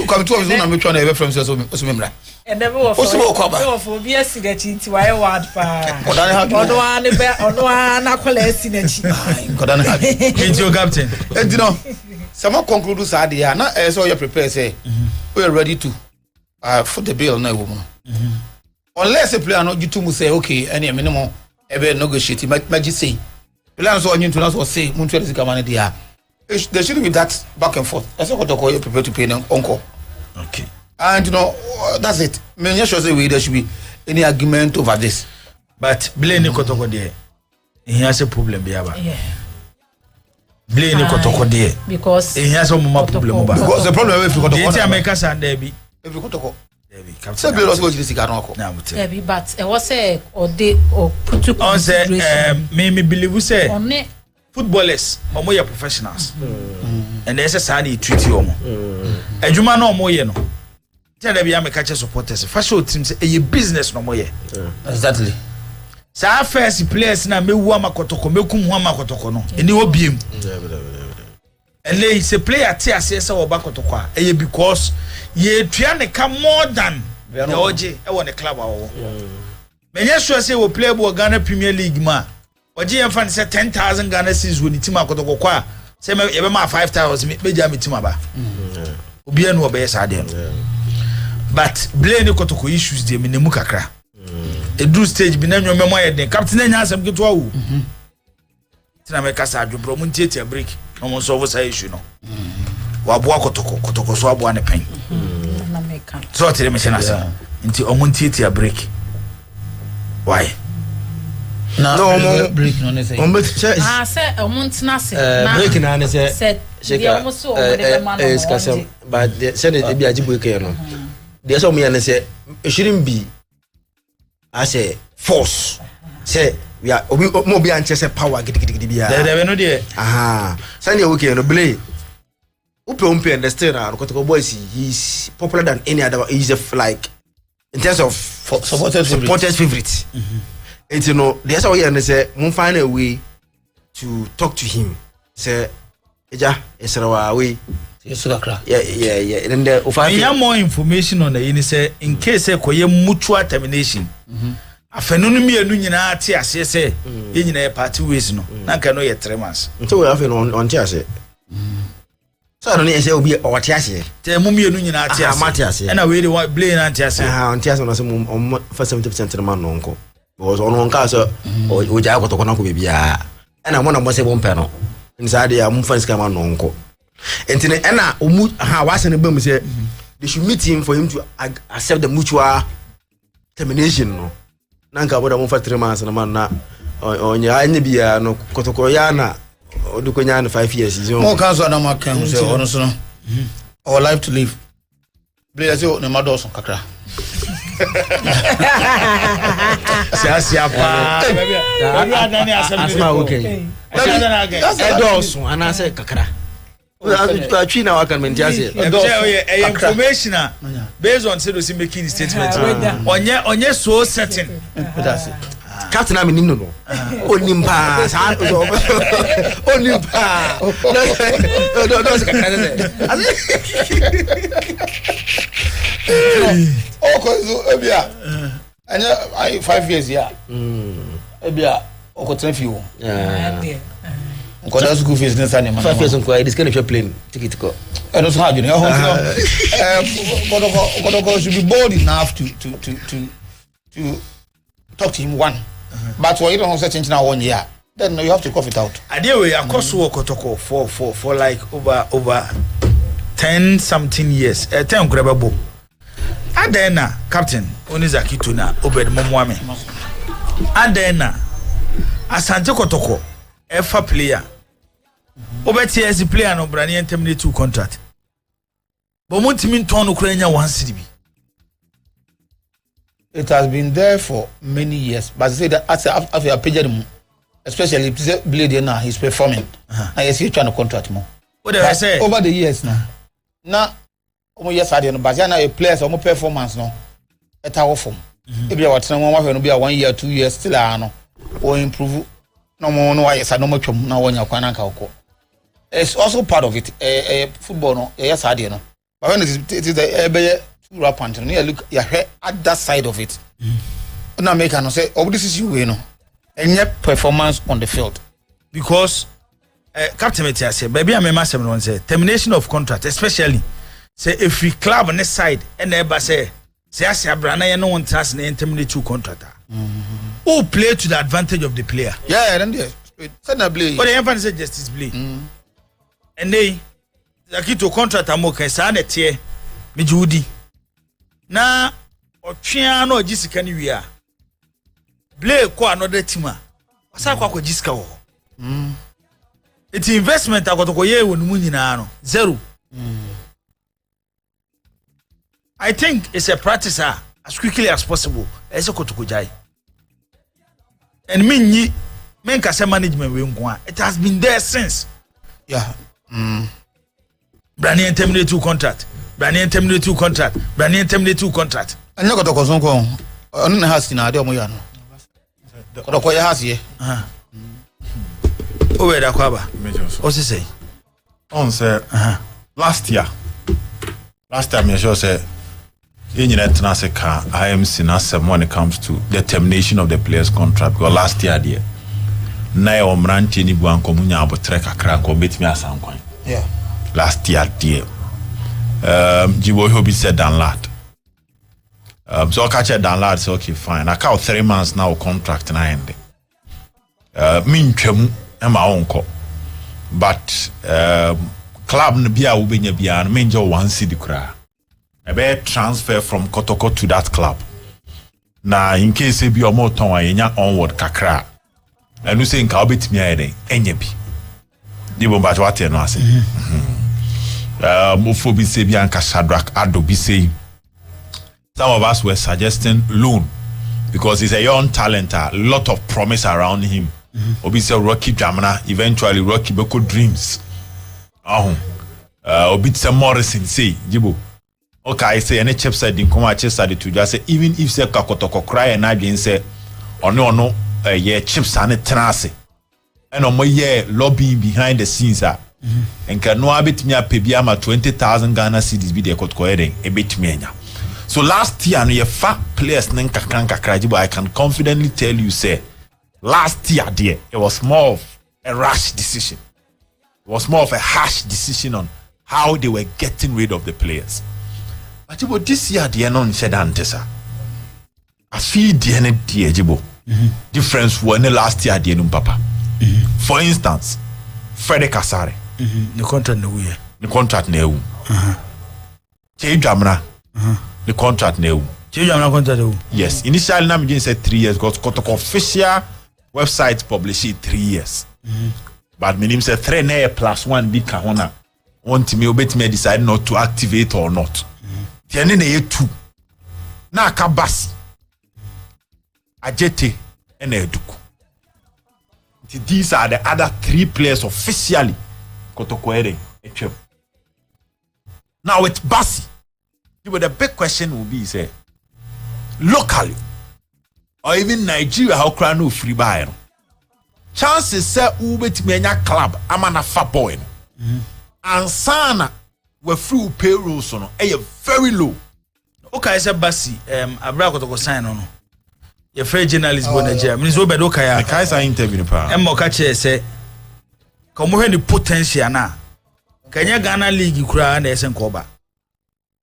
come to us on a mutual ever from Sumimra. And never was for be a signature to I want pa. Or one aquales in a your captain. And you know, some conclude sad yeah, not as all you prepare say we are ready to foot the bill no woman. Unless a player not you two say okay, any minimum ever negotiate magic say. Plans on you to not say Montreal is coming there. There shouldn't be that back and forth. That's what you prepare to pay them uncle. Okay. And you know, that's it. Many sure say there should be any argument over this. But Blay ni Kotoko there. He has a problem biaba. Yeah. Blay ni Kotoko there. Because he has a problem. Because the problem if you Kotoko. The Americans and Debbie. If you Kotoko. Debbie. Say Blay also go to this car no. Debbie, but it was say or they or put to consideration. Me believe we say. On footballers omo ye professionals and there's a side treat you omo adwuma na omo ye no tell them ya make catch supporters fashion team say e business no omo ye exactly sa first players na mewu amakotoko mekum hu amakotoko no eni obiem and they say player tia say say oba kotoko a e because ye tua ne ka more than the oje e won the club awo menye sure say we play bo Ghana Premier League ma oje yan fan say 10,000 Ghana cedis woni team akotoko kwa say me be ma 5,000 me ja me team aba obi anu obe sa de but Blay ni kotoko issues de me nemu kakra e do stage bi na nwome mo ye den captain anya asem keto awu tina me kasa adwobro mu ntiatia break no mo solve say issue no wa bo kotoko so abo ane pen na make am so tire me chena sa nti omo ntiatia break why no break no ne say say omuntina se na break na ne say sheka is kasem but say e bi ajibu ke no there some yan say it shouldn't be as a force say we are mo be anche power gidigidi bia there no there aha Sunday weekend no play Upe understand na Kotoko boys he's popular than any other. He's like in terms of supporters favorite. And you know there's how you say we find a way to talk to him. Say eja esrawa way. Yeah. And then there more information on the in say in case koye mutual termination. Afenunu mienu nyina ate ase say ye nyina party ways no. Na nka no ye 3 months. So we have on ase. So I don't say obi o wate ase. Te mu mienu nyina ate ase. And we dey blame na ate ase. On ate ase no say for 70% the man no nko. Because on nka so o ja Kotoko na ko bibia. And I want to say bon pe no. Inside ya mu fans kama no nko. Entine na omu ha wase ne bam say they should meet him for him to accept the mutual termination no. Nanka boda mo fa 3 months na man na onya anya bia no Kotoko ya na odukonya na 5 years mo kan so na ma kan say ono so no our life to live play say no ma do so kakra sia pa baby adani asema okay edoso ana say kakra twi na wakan mentia say information based on say do making statement onye so certain Captain I mean no onimpa sa onimpa no so ebia anya 5 years ya ebia okotra fi wo ko da school fees nsa ne ma 5 years nko this kind of plane ticket ko no so hard you know Kotoko should be bold enough to talk to him one. But when you don't say change now 1 year, then you have to cough it out. Anyway, I course work Kotoko for like over 10 something years. 10 grababo. Adena captain Onizaki Tuna Obed Momwame. Adena Asante Kotoko FA player. Obeti as player no Branian terminate 2 contract. But Montimin Ton Ukraine 1 city. It has been there for many years, but say that after a period, especially Blade now, he's performing. And he's trying to contract more. What did I say? Over the years now, yes, I didn't. But now a players or more performance now, at our form. If you are someone who be 1 year, 2 years, still I know or improve. No more, no, yes, I know much now when you're going. It's also part of it. Football, no, yes, I didn't. But when it is the rap and you look at that side of it. Now make no say, oh, this is you know, and yet performance on the field. Because Captain Metia say, baby, I remember someone say termination of contract, especially say if we club on this side and never say I say Brana, no one trust and terminate 2 contract. Who play to the advantage of the player? Yeah, then yes, play. But the emphasis say justice play, and they like to contract a more can say me Judy. Na otwea na ogisika ni wi a play ko another team a wasa kwa gisika wo it investment akotoko ye wonu mu nyina no 0 I think it's a practice as quickly as possible as kotoko jai and me can say management we nko it has been there since Branian terminate 2 contract Branian terminate 2 contract. Branian terminate 2 contract. And you got to go on the house in Adomoyan. Kotoko ya house ye. Where da kwaba? What's he say? On say last year me sure say in international car IMC na some when it comes to the termination of the players contract because last year there na e omranche ni buan komunya abotre kakra ko betimi asankwan. Yeah. Last year there Jibo Hobi said Dan Lad. So I catch Dan Lad say okay fine. I count 3 months now contract na end. Min twem e ma onko. But club no bia wo benya bia no menje 1 cedi kra. E be transfer from Kotoko to that club. Na in case e bi o mo ton anya onward kakra. Enu say nka obetimi ayede enye bi. Jibo ba twate no ase. Mofobi say Bianca Shadrach Ado be saying some of us were suggesting loan because he's a young talent, a lot of promise around him. Obi say Rocky Jamana, eventually Rocky Beko dreams. Obi say Morrison say Jibo. Okay, I say any chip said in Kuma Chester to just say even if say Kakotoko cry and I say no yeah chips and tenase. And on my year lobbying behind the scenes and can no bit me a pebiama 20,000 Ghana cedis be the Kotkoere a bit me. So last year no fat players Nanka Krajibo, I can confidently tell you say last year dear it was more of a rash decision. It was more of a harsh decision on how they were getting rid of the players. But this year dear non said antesa. I feel dear dear Jibo. Difference when the last year dear papa. For instance, Frederick Asare. The contract no way. The contract no. Che Jamra. The contract no. Che Jamra contract. Yes. Initially Namijin said 3 years because Kotoko official website published it 3 years. But minim said 3 years plus 1 big kahona. Want me obet me decide not to activate or not. Tiene ne 2. Na kabasi. Ajete and Eduku. These are the other 3 players officially. Kotokoere. Now with Bassi, the big question will be say, locally or even Nigeria, how can no free buy? Chances say ubet menya club amana fa boy. And sana we free payroll so no very low. Okay, I said Bassi, Abra Kotoko sign on. Your fair journalist go Nigeria. Means we bedo kaya. The Kaisa interview pa. Emmo kache say come when the potential na. Kenya Ghana League kura na esen ko ba.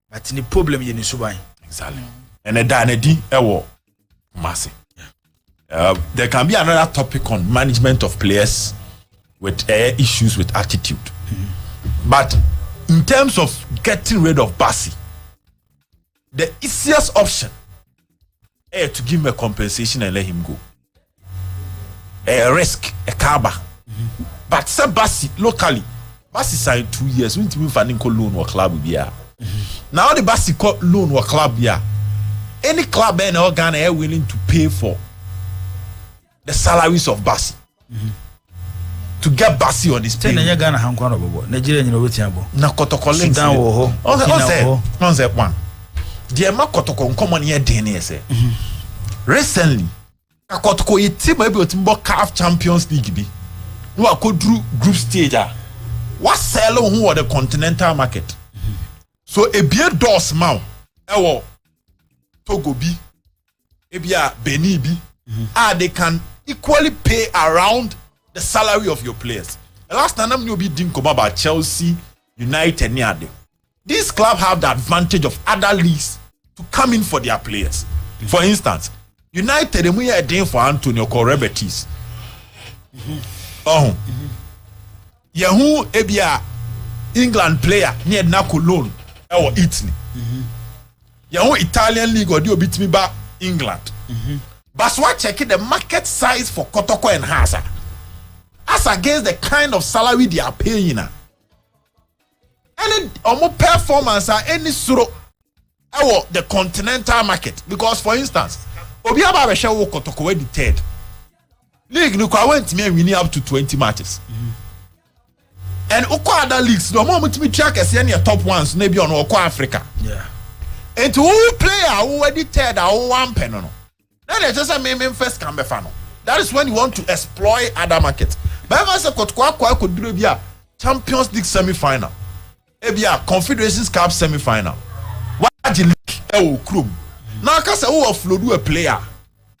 But the problem you ni suban. Exactly. And a danedi ewo massive. There can be another topic on management of players with issues with attitude. But in terms of getting rid of Bassi, the easiest option to give him a compensation and let him go. A risk, a kaba. But say Bassi locally, Bassi signed 2 years. We need to find loan or club here. Now the Bassi loan or club here. Any club in Ghana are willing to pay for the salaries of Bassi to get Bassi on his pay. Ghana hankwana bobo. Nigeria you know wetin abo. Na Kotoko links. Sudan wo ho. On say one. The ma Kotoko common here dey say. Recently, Kotoko a team able to CAF Champions League bi. No akodru group stage ah. What sell who or the continental market. So a beer doors now. Ewo Togo bi. Ebia Benin bi. They can equally pay around the salary of your players. The last time I'm be doing about Chelsea, United, Niade. These clubs have the advantage of other leagues to come in for their players. For instance, United we are doing for Antonio Correbetis. Yahu Ebia England player near Nako loan or Italy. Yahu Italian league or do beat me back England. But what checking the market size for Kotoko and Hasa as against the kind of salary they are paying. Any more performance are any sort of the continental market. Because for instance, Obiaba Reshawo Kotoko the third. League Nuka went to me winning up to 20 matches. And Oko other leagues, no more to be track as any top ones, maybe on Oko Africa. Yeah. And to all player who already third or 1 pen no. Then they just say first can be fano. That is when you want to exploit other markets. But if I say Kotoko could do a Champions League semi-final, a Confederations Cup semi-final. What the league club? Now I can say who offload a player.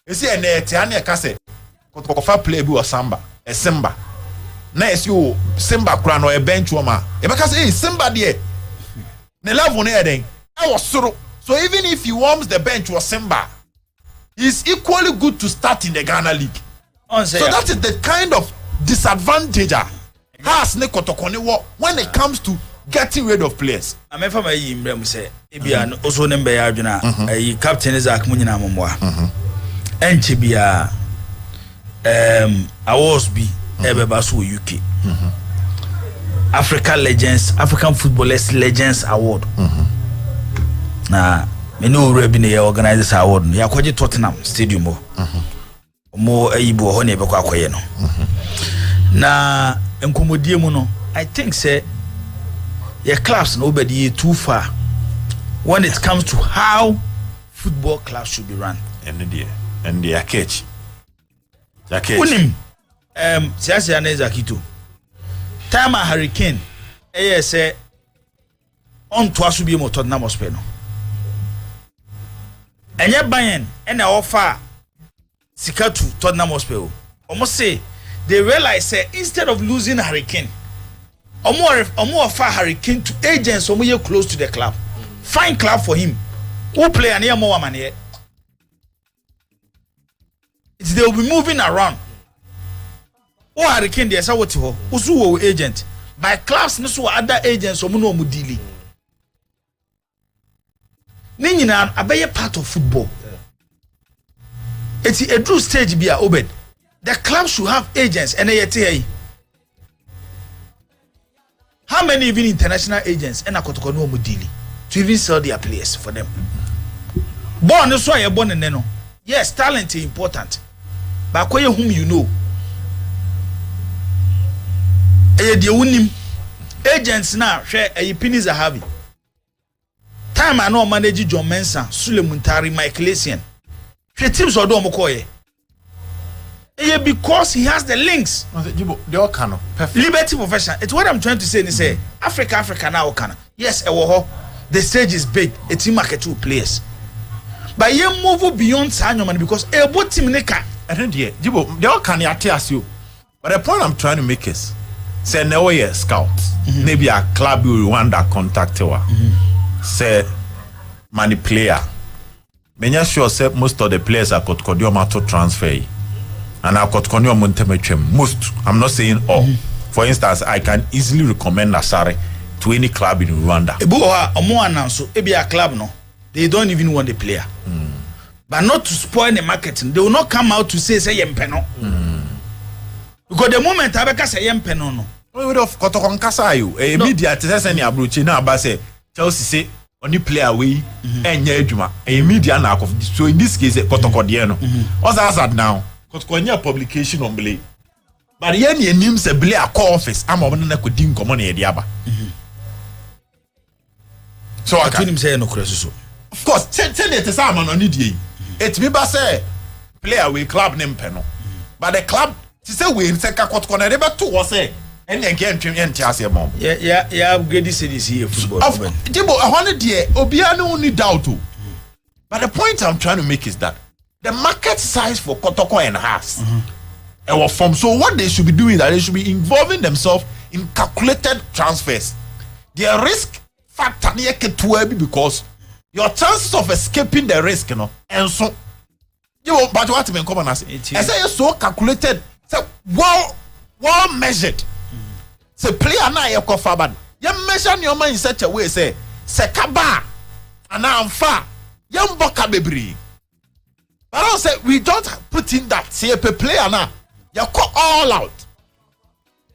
You see an Tiania Casse Kotoko play be a Samba, a Simba. Nice you Simba crown or a bench woman. If I can say Simba dear. The love on air I was so even if he warms the bench was Simba. Is equally good to start in the Ghana League. So that is the kind of disadvantage has Nekotokone when it comes to getting rid of players. I'm a family in say, Ibian also number Arjuna, a captain is Akmunina Momwa. And Chibia awards be Ebebasu UK. African Footballers Legends Award. Now me no owura bi na ye organize this award no yakwaje Tottenham Stadium ho mo ayibo ho na ebekọ akoye no na enkomodie mu no I think say your clubs no obedi too far when it comes to how football clubs should be run. And the catch. Unim siasa na Zakito. Time a hurricane say on to asu bi mo Tottenham Hotspur no. Enye Bayern and offer sika to Tottenham Hotspur. Almost say they realize say instead of losing hurricane Omo offer hurricane to agents omo ye close to the club. Find club for him. Who play an more money? They will be moving around. Who hurricane there say what ho? Usu agent. By clubs no so other agents omo no omo dealing. Ni nyina abeye part of football. It's a true stage be a obed. The club should have agents and they how many even international agents and akotoko no dealing to even sell their players for them. Born so you born and no. Yes, talent is important. But whom you know. The unim agents now share a pennies are having. Time I know manage John Mensah, Sulemuntari, Mike Lesian. She teams or do mokoye. Because he has the links. They all can. Liberty profession. It's what I'm trying to say. They say Africa now can. Yes, the stage is big. It's in market two players. But you move beyond Sanyoman because a boat team neka. I don't hear. They all can ask you. But the point I'm trying to make is say no way scout. Maybe a club will want that contact you. Say money player. Menya sure say most of the players are got to transfer. And I got most. I'm not saying all. For instance, I can easily recommend Nasare to any club in Rwanda. A club no, they don't even want the player. But not to spoil the marketing. They will not come out to say yempeno. Because the moment I say yempeno no. We would have got on Kasayu. A media says any abruchi now, but say Chelsea say only play away and Yejuma. A media now. So in this case, Kotokodiano. What's that now? Because when you publication on Blay, but yen ye names a Blay a office, I'm on the Kudim common Ediaba. So I can't say no question. Of course, tell it to someone on it. It's me, but say, play away club name panel. But the club, she said, we in Sekakot Corner, but two was say, and then came to Chassia mom. Yeah, upgrade cities here. Jibo, 100 year, Obiano only doubt too. But the point I'm trying to make is that the market size for Kotoko and Haas our form. So what they should be doing is that they should be involving themselves in calculated transfers. Their risk factor near because your chances of escaping the risk, and so you know, but what in common as I say so calculated, so well measured. So player na your cover, you measure your mind in such a way, say Sekaba and I'm far, young Boka Bebri. But I say we don't put in that. See a player now, you call all out,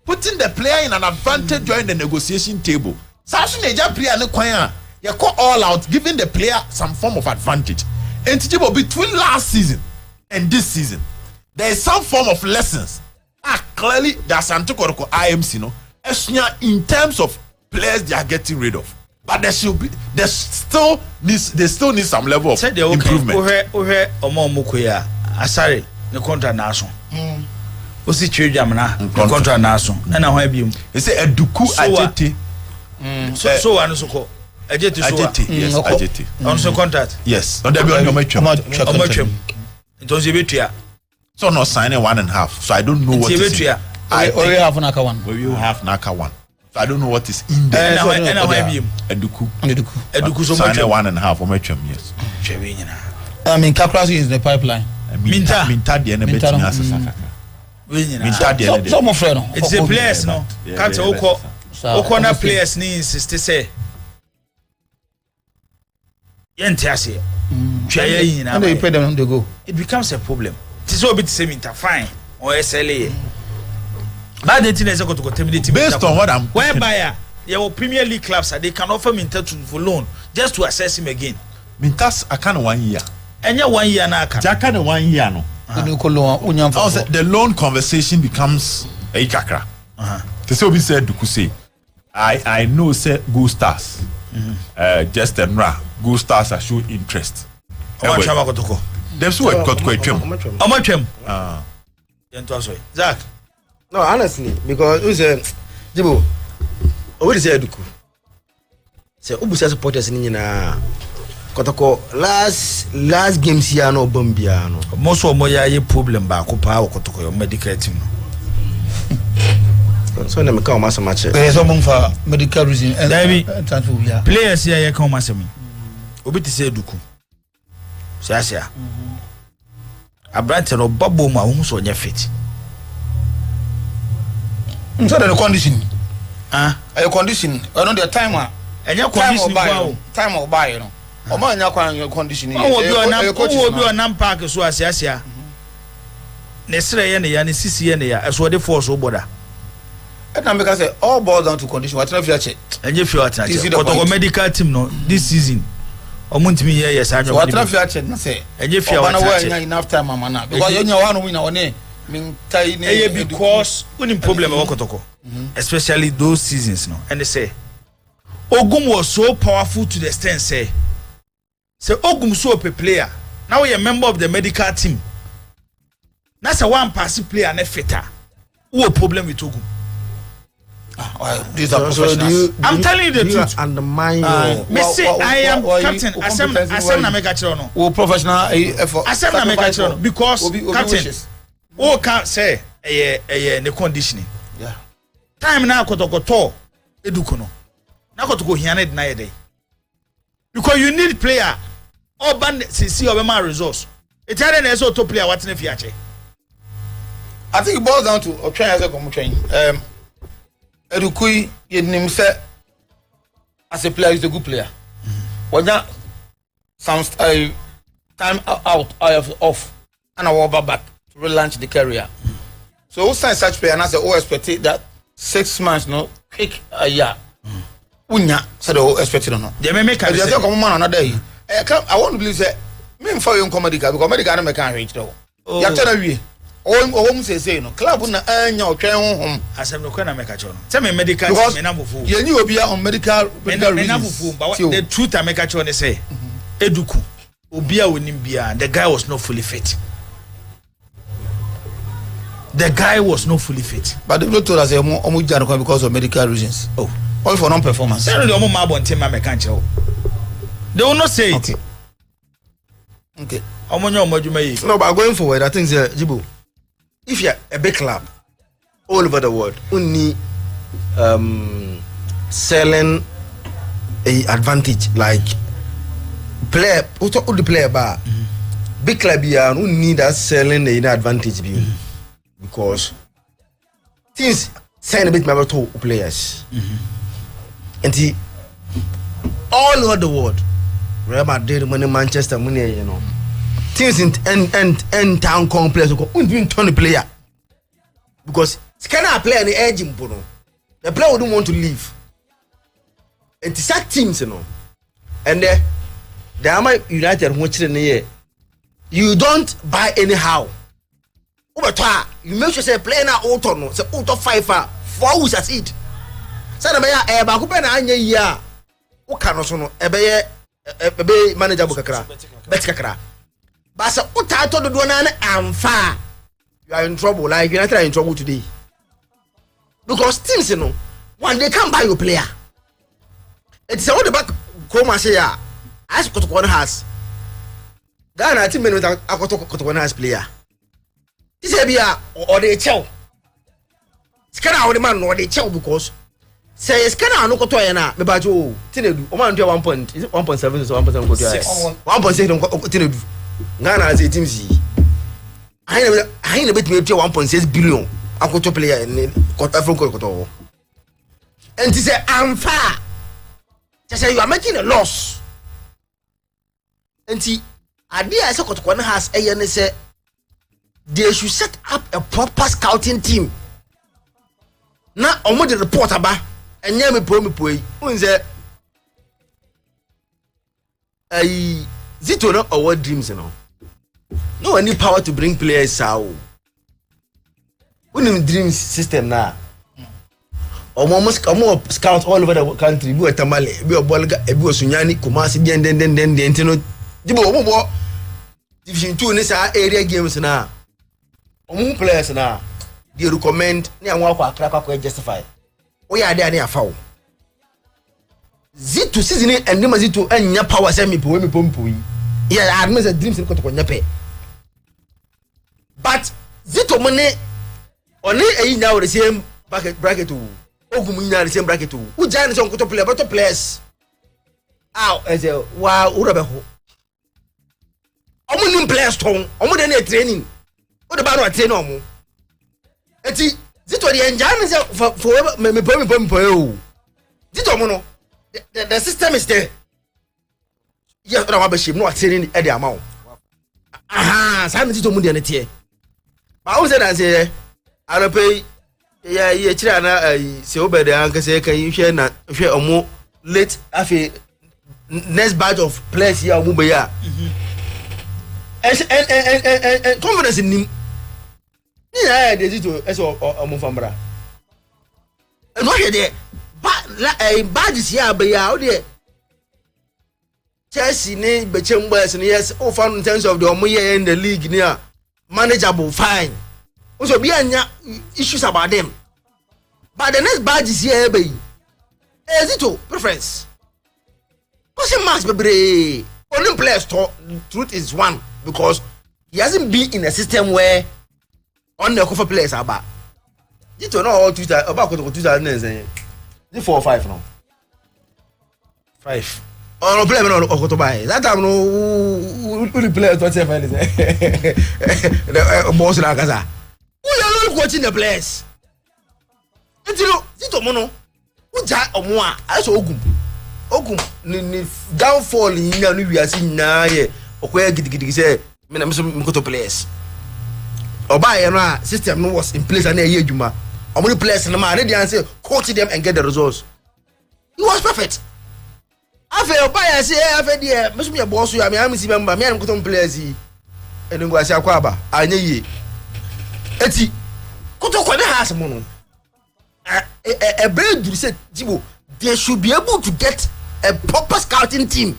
putting the player in an advantage during the negotiation table. So as soon as you player no choir, you call all out, giving the player some form of advantage. And between last season and this season, there is some form of lessons. Clearly that's Antikoroko IMC, in terms of players they are getting rid of. But there still need some level of improvement. Asare the contract naso. Osi Chijamna the contract naso. And how have you? They say Eduku Ajeti. So and so called Ajeti. Yes, Ajeti. On so contract. Yes. On the on it was a bit. So not signing 1.5. So I don't know what is in. I only have Naka one. We will have Naka one. So I don't know what is in there. Eduku so much 1.5 or much yes. I mean Kakras is the pipeline. Minta the enemy. Some of friend. It's a players no. Can't Okona players ni insist say. Yentiase. And they pay them they go. It becomes a problem. It is all bit same inter fine or SLA. But the thing is going to terminate based on what I'm whereby your Premier League clubs they can offer him for loan just to assess him again. Mintas akana 1 year. Enya 1 year na aka. Jakana 1 year no. The loan conversation becomes a kakra. They say obi said Duku say I know say Go Stars. Just enra Go Stars are show interest. That's what got quite trim. Zach. No, honestly, because who say Jibo, what is Duku? Say Ubusa supporters in na Kotoko last games here no Bombiano. Most of my problem back up power Kotoko your medical team. So na me come mass match. There's someone for medical reason. Players here come mass me. Obi ti say Duku. Sia. Abrante no babo ma hu so nya fit. So the condition. A condition. I know the time enya condition wow. Time or buy, you know. O ma nya kwan condition. O obi onam park so asia. Ne sere ye ne ya ne sisi ye ne ya eso de force o boda. And I make say all boils down to condition. What if you check? Enye fi what na check. Kotoko medical team no this season. Omuntimi here yes anyo. What if you check na say? Enye fi what na check. Enough time mama na. Because you nya one win one mean tie ne because unim problem e Kotoko. Especially those seasons no. And they say Ogum was so powerful to the extent say Ogum so a player. Now we a member of the medical team. That's a one passive player and a fitter. Who a problem with Ogum? These are professionals. I'm telling you the truth. Undermine I am captain. Asem na make a no. Who professional effort. Asem na make a because captain. Oh can't say the conditioning. Yeah. Time na Kotoko eduko no. Na Kotoko hiane deny day. Because you need player. All band see obema resource. It had an SO to player what in fiache. I think it boils down to train as a common train. Edukui yenim say as a player is a good player. When that some time out off and I walk back to relaunch the career. So who sign such player and I say expect that 6 months no quick a year. Unya said expect it or not. They may make a come on another day. I want to believe say me for you comedy because comedy make can reach though. You tell me o say no club na anya o twen honhom asem no kwa na make a chono say me medical me na bofo ye ni obi on medical reasons but the truth I make a chono say eduku obi a wonim bia the guy was not fully fit. The guy was not fully fit. But the doctor has omo jano because of medical reasons. Oh, all for non-performance. Say no omo ma bonte ma make anche. They will not say it. Okay. Omo nyo omo djuma yi. No, but going forward, I think Jibo, if you're a big club all over the world, only selling a advantage like player, who the player bar, big club here, who need that selling an advantage because things sign a bit more to players, and all over the world, Real Madrid, Manchester, money, you know. Things in town come players who won't turn the player because can I play any edge in Bono? The player wouldn't want to leave. And it's that teams, you know. And the Ama United watching in the year. You don't buy anyhow. You make sure say play na auto no, say auto 5 for who succeed. Say na be ba ku pe na anya yi a wo ka no so no e be manager bukakra bet kakra. But so utato do na amfa, you are in trouble. Like United are in trouble today because teams, you know, when they can't buy your player, it's all the back. Chroma say ya, as Kotoko has. Ghana team with a Kotoko has player. This area or they chow. Scanner the man or they chow because say scanner no Kotoyana, Mebajo, Tinedu, 1 point, is it 1.7 or 1.6? 1.6 Tinedu. Ghana as a team see. I ain't a bit me 1.6 billion. I go to player in Africa. And to say I'm far. To say you are making a loss. And see, idea I saw Kotoko has a say they should set up a proper scouting team. Now on the report about and yami poe unze Zito no our dreams no any power to bring players out. When dreams system now. Almost scout all over the country. Be a Tamale, be a Bolga, a Sunyani, Kumasi, then the Antino. Dibo, Division 2 in this area games now. Players now. They recommend near one for crack justify. We are there near foul. Zito season and Nimazito and your power semi poem. Yeah, I admit that dreams in Kotokonape. But Zito money only a now the same bracket to. Ogumina the same bracket too. Who joins on to play about the players? Ow, as a wow, Urabeho. Omunim players tone, Omudene training. What about our train on? Eti, Zito the engine for me poem. Zito mono, the system is there. Yes, but I'm ship not training at the amount. Aha, Simon Zito Mundianity. But I said, I say, I don't pay. Yeah, China, say over the uncle say, can you share not share a more late after next batch of players here, Mubaya. And confidence in him. Yeah, they do as a Mufambra. And what there? But a badges here by out there. Chelsea name, but Chambers, and yes, all found in terms of the Omoya in the league near manageable, fine. Also, be issues about them. But the next badge is here, baby. Is it preference? What's a max, baby? Only players talk. Truth is one because he hasn't been in a system where on the cover players are back. You don't know all Twitter about 2000. 4 or 5 now. 5. Oh, no, play on Okotobai. That time, no, who players whatever is the boss like that. Who are watching the players? And you know, Zito Mono, who died or more, I saw Ogum, downfall in New Year, seeing now, or where get say, Minamso players. Or by a system was in place and a year, Juma. How many players in the man, they answer, coach them and get the results. He was perfect. I feel by I say, I feel dear, must be a boss. I mean, I'm seeing my man could players. And then go as a quaba. I know ye. Eti, Kotoko has a mono. A brand said, Jibo, they should be able to get a proper scouting team.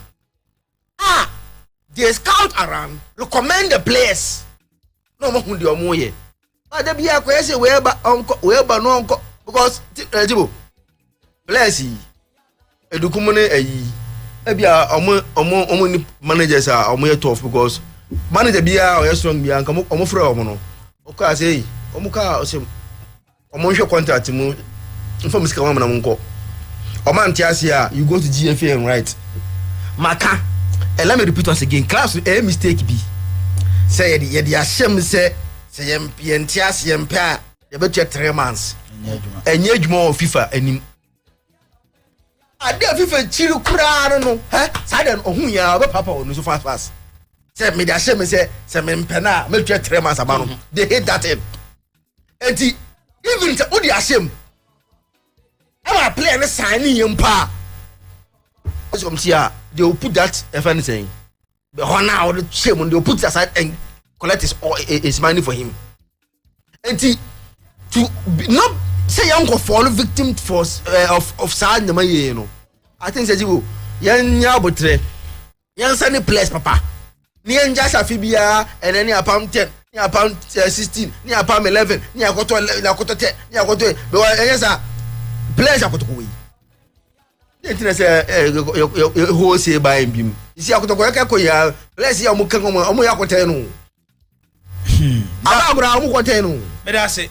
They scout around, recommend the players. No more than your moye. But there be a question wherever uncle, wherever no uncle, because Jibo, bless ye. A document maybe omo managers are omo tough because manager bia or strong bia nka omo frɛ omo no oka say omo ka o say omo hwɛ contract mu inform sika mama na nko omo antiase a you go to GFA and write maka and let me repeat once again class a mistake be say ye dey ashem say yem antiase yem pa ye betu 3 months enye adwuma of FIFA anim ade afifa chiru kura no saden ohun ya be papa onu so fast say me da shame say me mpena me twa 3 months aba no they hate that thing enti even say odi ashem our player no sign him pa so they will put that if anything the honor or the shame they will put it aside and collect his money for him enti to not say young fall victim for of sad na you know I think say you yan nya botre yan sani place papa ni yan just afibia and then apam 10 ni apam 16 ni apam 11 ni akoto 10 ni akoto be yan sa place akoto ko yi you say who say buy bim you see akoto ko ya place ya mu kan omo ya akoto no ababra mu kote no me da say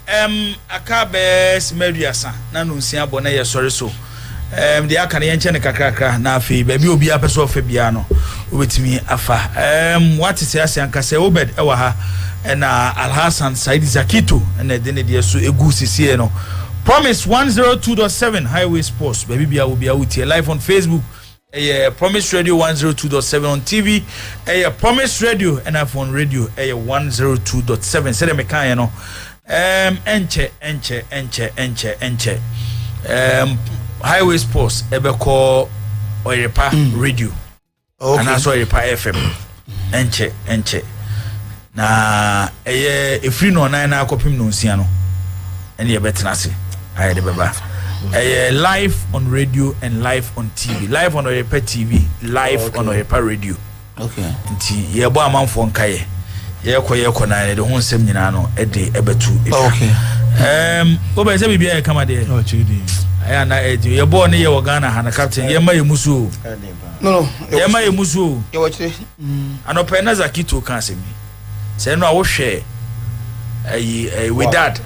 akabes meduasa na no nsia bo na ye sori so de aka na yenche ne kakrakra na afi ba bi obi apeso ofa bia no obetimi afa what is ase anka say obed e wa ha na Alhassan Said Zakito na de ne de so egu sisie no Promise 102.7 Highway Sports baby bia will be out here live on Facebook. Promise Radio 102.7 on TV. Promise Radio and iPhone Radio 102.7. Say them can no. Enche. Highway Sports ebe call Oyepa Radio. and that's why Yepa FM enche na free no na na akopim no nsia no ene ye betena se aye de beba live on radio and live on TV, live on Yepa TV, live on Yepa radio. Okay. Nti ye bo amanfo nkaye ye kɔ na de ho nsɛm nyina no de ebetu. Okay. Oba se bibia e kama de. Oh, chidi. Aya na ye bo ne ye wo Ghana ha na captain ye ma ye musu. No. Ye ma ye musu. Ye watch. Anopa na Zakito kan se mi. Se no a wo hwɛ with that.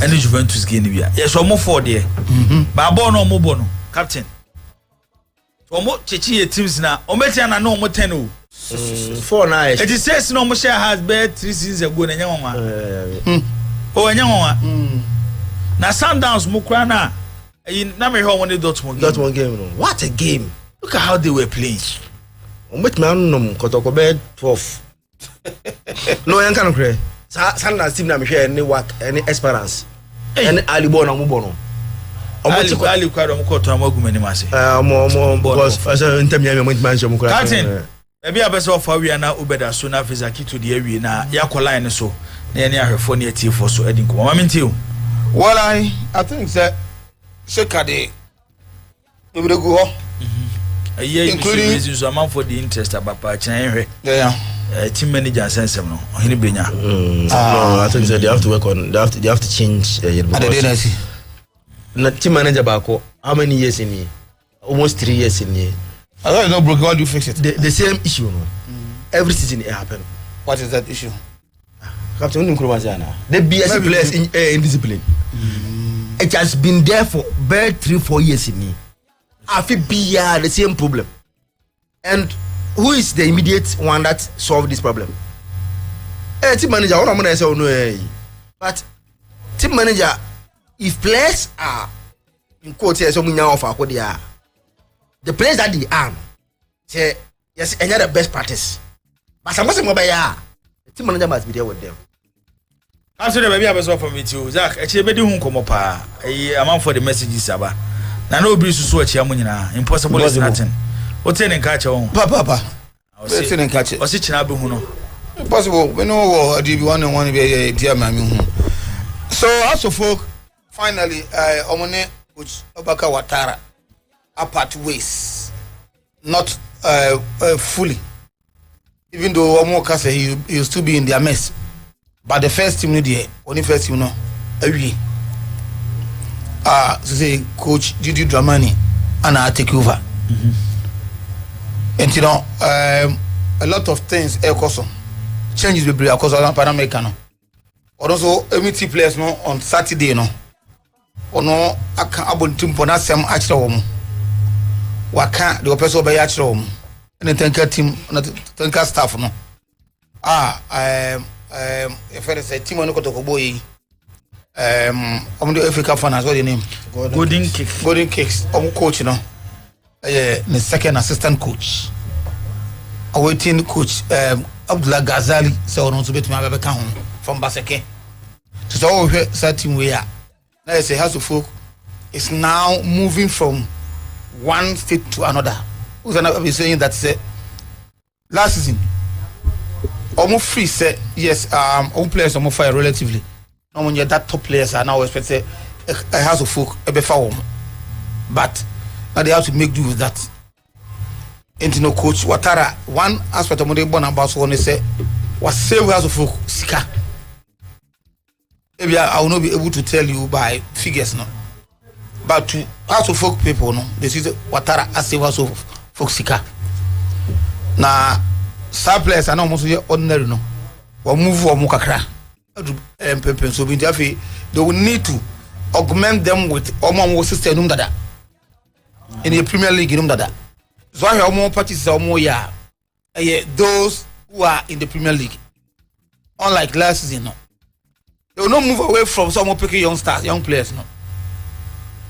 Any Juventus game bia. Yes, omo for there. Ba ball no omo no captain. Omo chechi teams na ometia na no omo 10 o. 4 na it is says no omo share has be 3 seasons ago na nyanwa. O nyanwa. Na Sundowns mo kra na na me hwe won Dortmund game no. What a game. Look at how they were playing. Omet man no kotoko be 12. No yan kan kre. Sundowns team na me hwe any work any Esperance. Any Alibo na mo bono. Ali kwado mo ko to amaguma ni mase. Mo boss asa ntamia me mo manche mo kra. Captain. Ebi abese of wi na ubeda so na Fizaki to the awie na yakọ line so na ene ahwefo na etifo so edi nko. Mama ntiu. Well, I think that Shekade we will go ho. Including reasons amount for the interest about China. Yeah. Team manager sensem no. Ohini Benya. No, I think that they have to work on they have to change na team manager bako how many years in here? Almost 3 years in here. I don't know broken. How do you fix it? The same issue no. Every season it happen. What is that issue? Captain Nkrumah the BSC players in discipline. It has been there for about 3-4 years in here. I feel the same problem. And who is the immediate one that solved this problem? Team manager, I don't say no. But team manager, if players are in quotes, the players that they are, say yes, any other best practice. But some the team manager must be there with them. After the baby I was for me too. Zach, actually be doing come up. Amount for the messages aba. Na no be so achi amunyina. Impossible is nothing. What ten catch on? Papa. What ten catch? O si china be hu no. Impossible. We know do be one be dear mami hu. So as of folk finally omone which Obaka Watara apart ways. Not fully. Even though Omoka say he still be in their mess. But the first team only first team no awie. So say coach Didi Dramani and I take over. And you know a lot of things changes will be because of Pan-American. Or also MT players no on Saturday no. Or no I can able to put that same actual home. Waka the person by actual home. And the tanker team tanker staff no. If I say team on the boy, on the Africa finance, what's the name? Golden Cakes. Coach, you know, the second assistant coach. Awaiting coach Abdullah Ghazali, so on to bet me from Baseke. So all that team we are. Now I say House of Folk is now moving from one state to another. Who's another saying that say last season? Almost free say yes. All players are more fire relatively. No when that top players are now expected a House of Folk a better but now they have to make do with that. And you know, coach Watara, one aspect of what they born about so when they say was save House of Folk sika. Maybe I will not be able to tell you by figures no. But to House of Folk people no, they see Watara as save House of Folk sika. Now star players are not almost ordinary no. Or move or mukakra. So they will need to augment them with Omo system dada. In the Premier League dada. So I have more parties those who are in the Premier League. Unlike last season no. They will not move away from some picking young players no.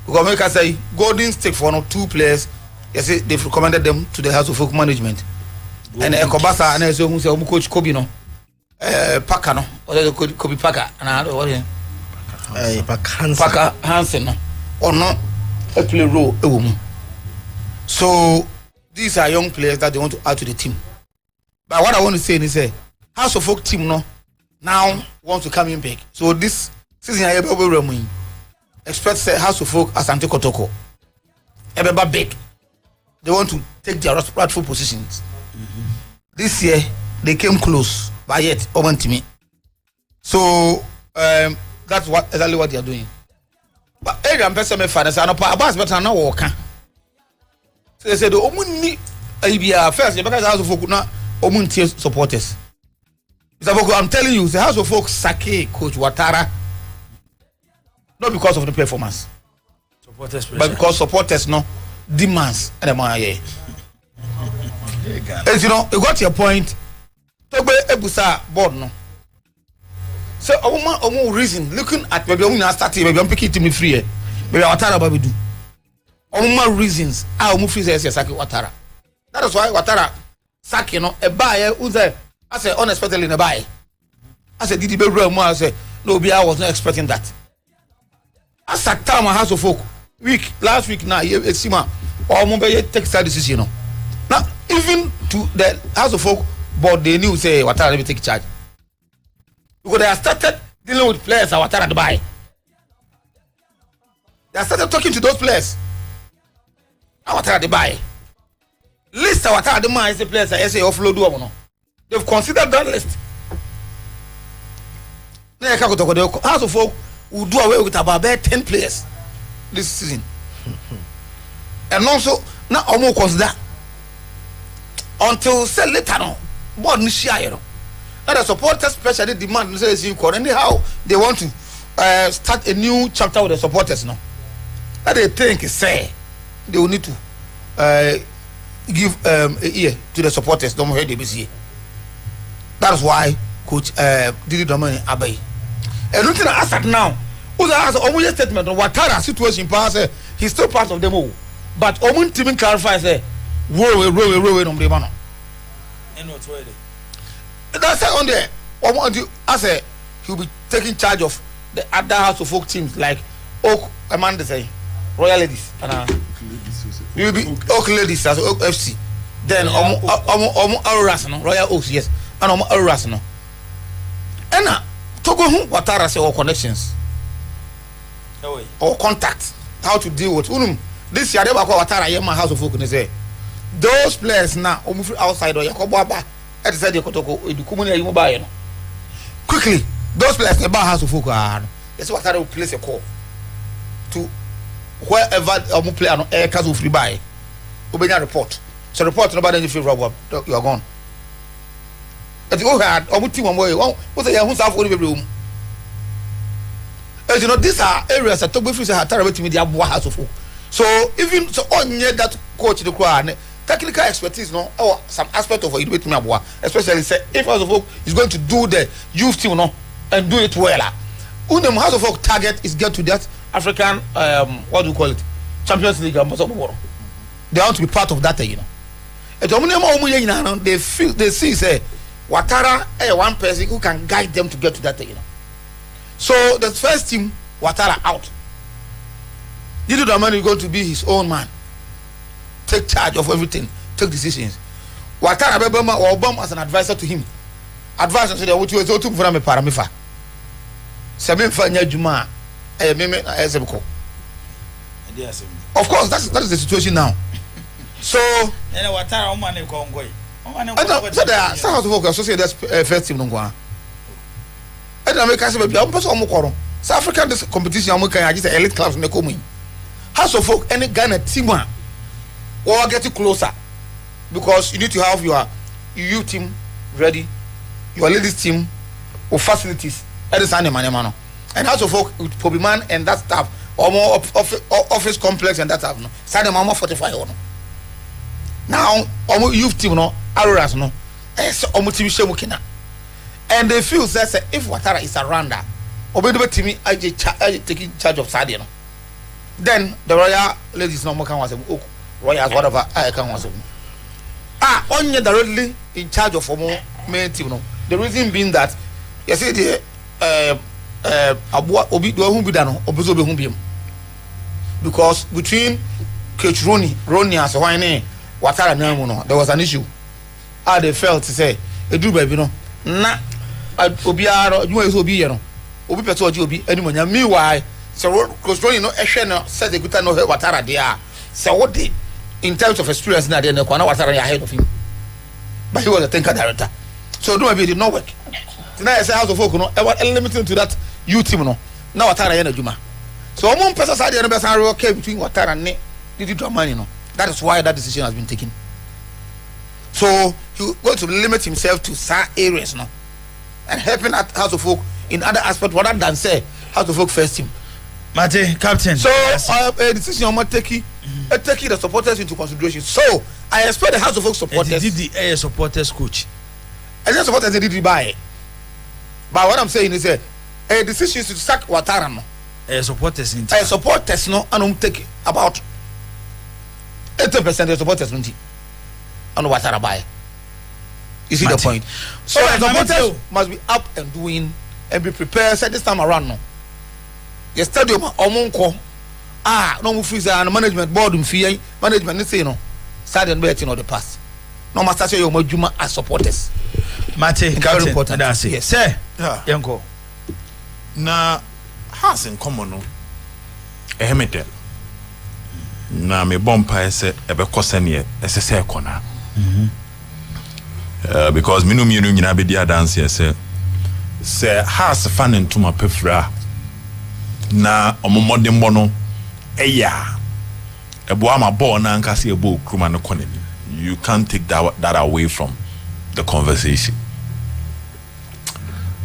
Because make I say Golden Stick for no 2 players. Yes, they've recommended them to the House of Folk Management. And Ekobasa and so who say coach Kobe no. Paka no. Or Kobe Paka and what is Paka Hansen no. Or no a play role. So these are young players that they want to add to the team. But what I want to say is, House of Folk team now wants to come in big. So this season, I expect House of Folk as Asante Kotoko. Everybody big. They want to take their rightful positions. This year they came close, but yet over to me. So that's exactly what they are doing. But every person may find us. I know Abbas, but I know working. So they said the Omuni first because House of Folk now Omunti supporters. Mr. Poku, I'm telling you, the House of Folk sake Coach Ouattara not because of the performance, but because supporters demands and the money. As you know, you got your point. Togbe Ebusa board So a reason looking at maybe I'm not starting, maybe I'm picking to me free. Maybe Ouattara baby do. More reasons I will free say Saki Ouattara. That is why Ouattara Saki a buyer who's there. I said unexpectedly in a buy. I said did you be more? I said no, I was not expecting that. I sat down my House of Folk last week now it's or mobile take side decision. Now even to the House of Folk board they knew say Ouattara will take charge. Because they have started dealing with players that Ouattara buy. They have started talking to those players. Ouattara buy. List Ouattara the man is the players that say offload do. They've considered that list. The House of Folk will do away with about 10 players this season. And also now almost consider until say later on board ni share. Now the supporters especially demand say anyhow they want to start a new chapter with the supporters now. That they think say they will need to give a ear to the supporters. Don't hear the BCA. That's why Coach Didi Domini Abai. And looking at Assad now, who's has almost statement on Ouattara situation pass, he's still part of them all. But Omun team clarifies row on the man. And what's where that's on there. I say he'll be taking charge of the other House of Folk teams like Oak Amanda say Royal Ladies and will be Oak Ladies as Oak FC. Then Royal Oaks, yes. And Arasno. And Togo Ouattara say or connections or contact how to deal with this year. Ouattara my House of Folk say those players now outside or Yakoba at the Kotoko quickly those players about House of Folk are that's what I will place a call to wherever player on air casual free buy Obenya report. So report nobody any favorable you are gone. At the had team one way. What's a young half only room? As you know, these are areas that Togo Free had with me the House of Folk. So even so on that coach the crowd technical expertise or some aspect of it with me especially say if House of Folk is going to do the youth team and do it well. House of Folk target is get to that African what do you call it? Champions League. They want to be part of that, they see say Ouattara one person who can guide them to get to that, So the first team, Ouattara out. Didi Domini is going to be his own man. Take charge of everything, take decisions. Ouattara Bebema or Obama as an advisor to him. Advisor to the what you to from a paramifa. Semen Fanya Juma, of course, that is the situation now. So Ouattara Omane Kongoi. So there are some of the workers associated that's first team no. I don't make us be a person more. South African this competition I'm going to elite clubs in the coming. House of Folk any Ghana team or get closer because you need to have your youth team ready, your ladies team or facilities. That is any man. And House of Folk with Pobiman and that stuff or more office complex and that stuff. No, Saturday Mama 45 on. Now, youth team Aroras and they feel that if Ouattara is around that, team taking charge of Sadia. Then the Royal Ladies no more can was Royals whatever I can was only directly in charge of more main team. The reason being that you see the Obi do who be done Obizo be because between Coach Ronnie as wine Watara no, there was an issue. They felt to say, a do baby no, na Obiaro, you is Obi, Obi Peto, Obi, anyone. Meanwhile, so because you know, a said they could know Watara they are. So what did in terms of experience, not in the corner, Watara ahead of him. But he was a thinker director. So do maybe it did not work. Tonight I say House of Folk, no, I was limited to that youth team, no. Now Watara and Juma. So one person side the best okay between Watara and Ne did it money, no. That is why that decision has been taken. So he going to limit himself to certain areas now, and helping at House of Folk in other aspects rather than say House of Folk first team. Mate, Captain. So a decision I'm taking the supporters into consideration. So I expect the House of Folk supporters. Did the supporters coach? And the supporters they did buy. But what I'm saying is a decision to sack Watara no. Supporters in. Supporters no, and take about 80% of supporters no. And Watara buy. You see the point. So the supporters must be up and doing and be prepared. Say this time around no. The stadium omonko no mu freezer and management board mfie management say no. Stadium bet in the past. No master say your majuma as supporters. Mate, very important. That's it. Yes. Say, Yeah. Yanko. Na has in common no. Ehemete. Na me bompa ese ebekɔ sɛneɛ ɛsɛ sɛ ɛkɔna. Because minu nyina be dia dance sɛ has fan ntoma pefra na ɔmomɔde mbɔ no ɛya ɛboa ma ball na ankase ɛbɔ kruma no kɔnani. You can't take that away from the conversation.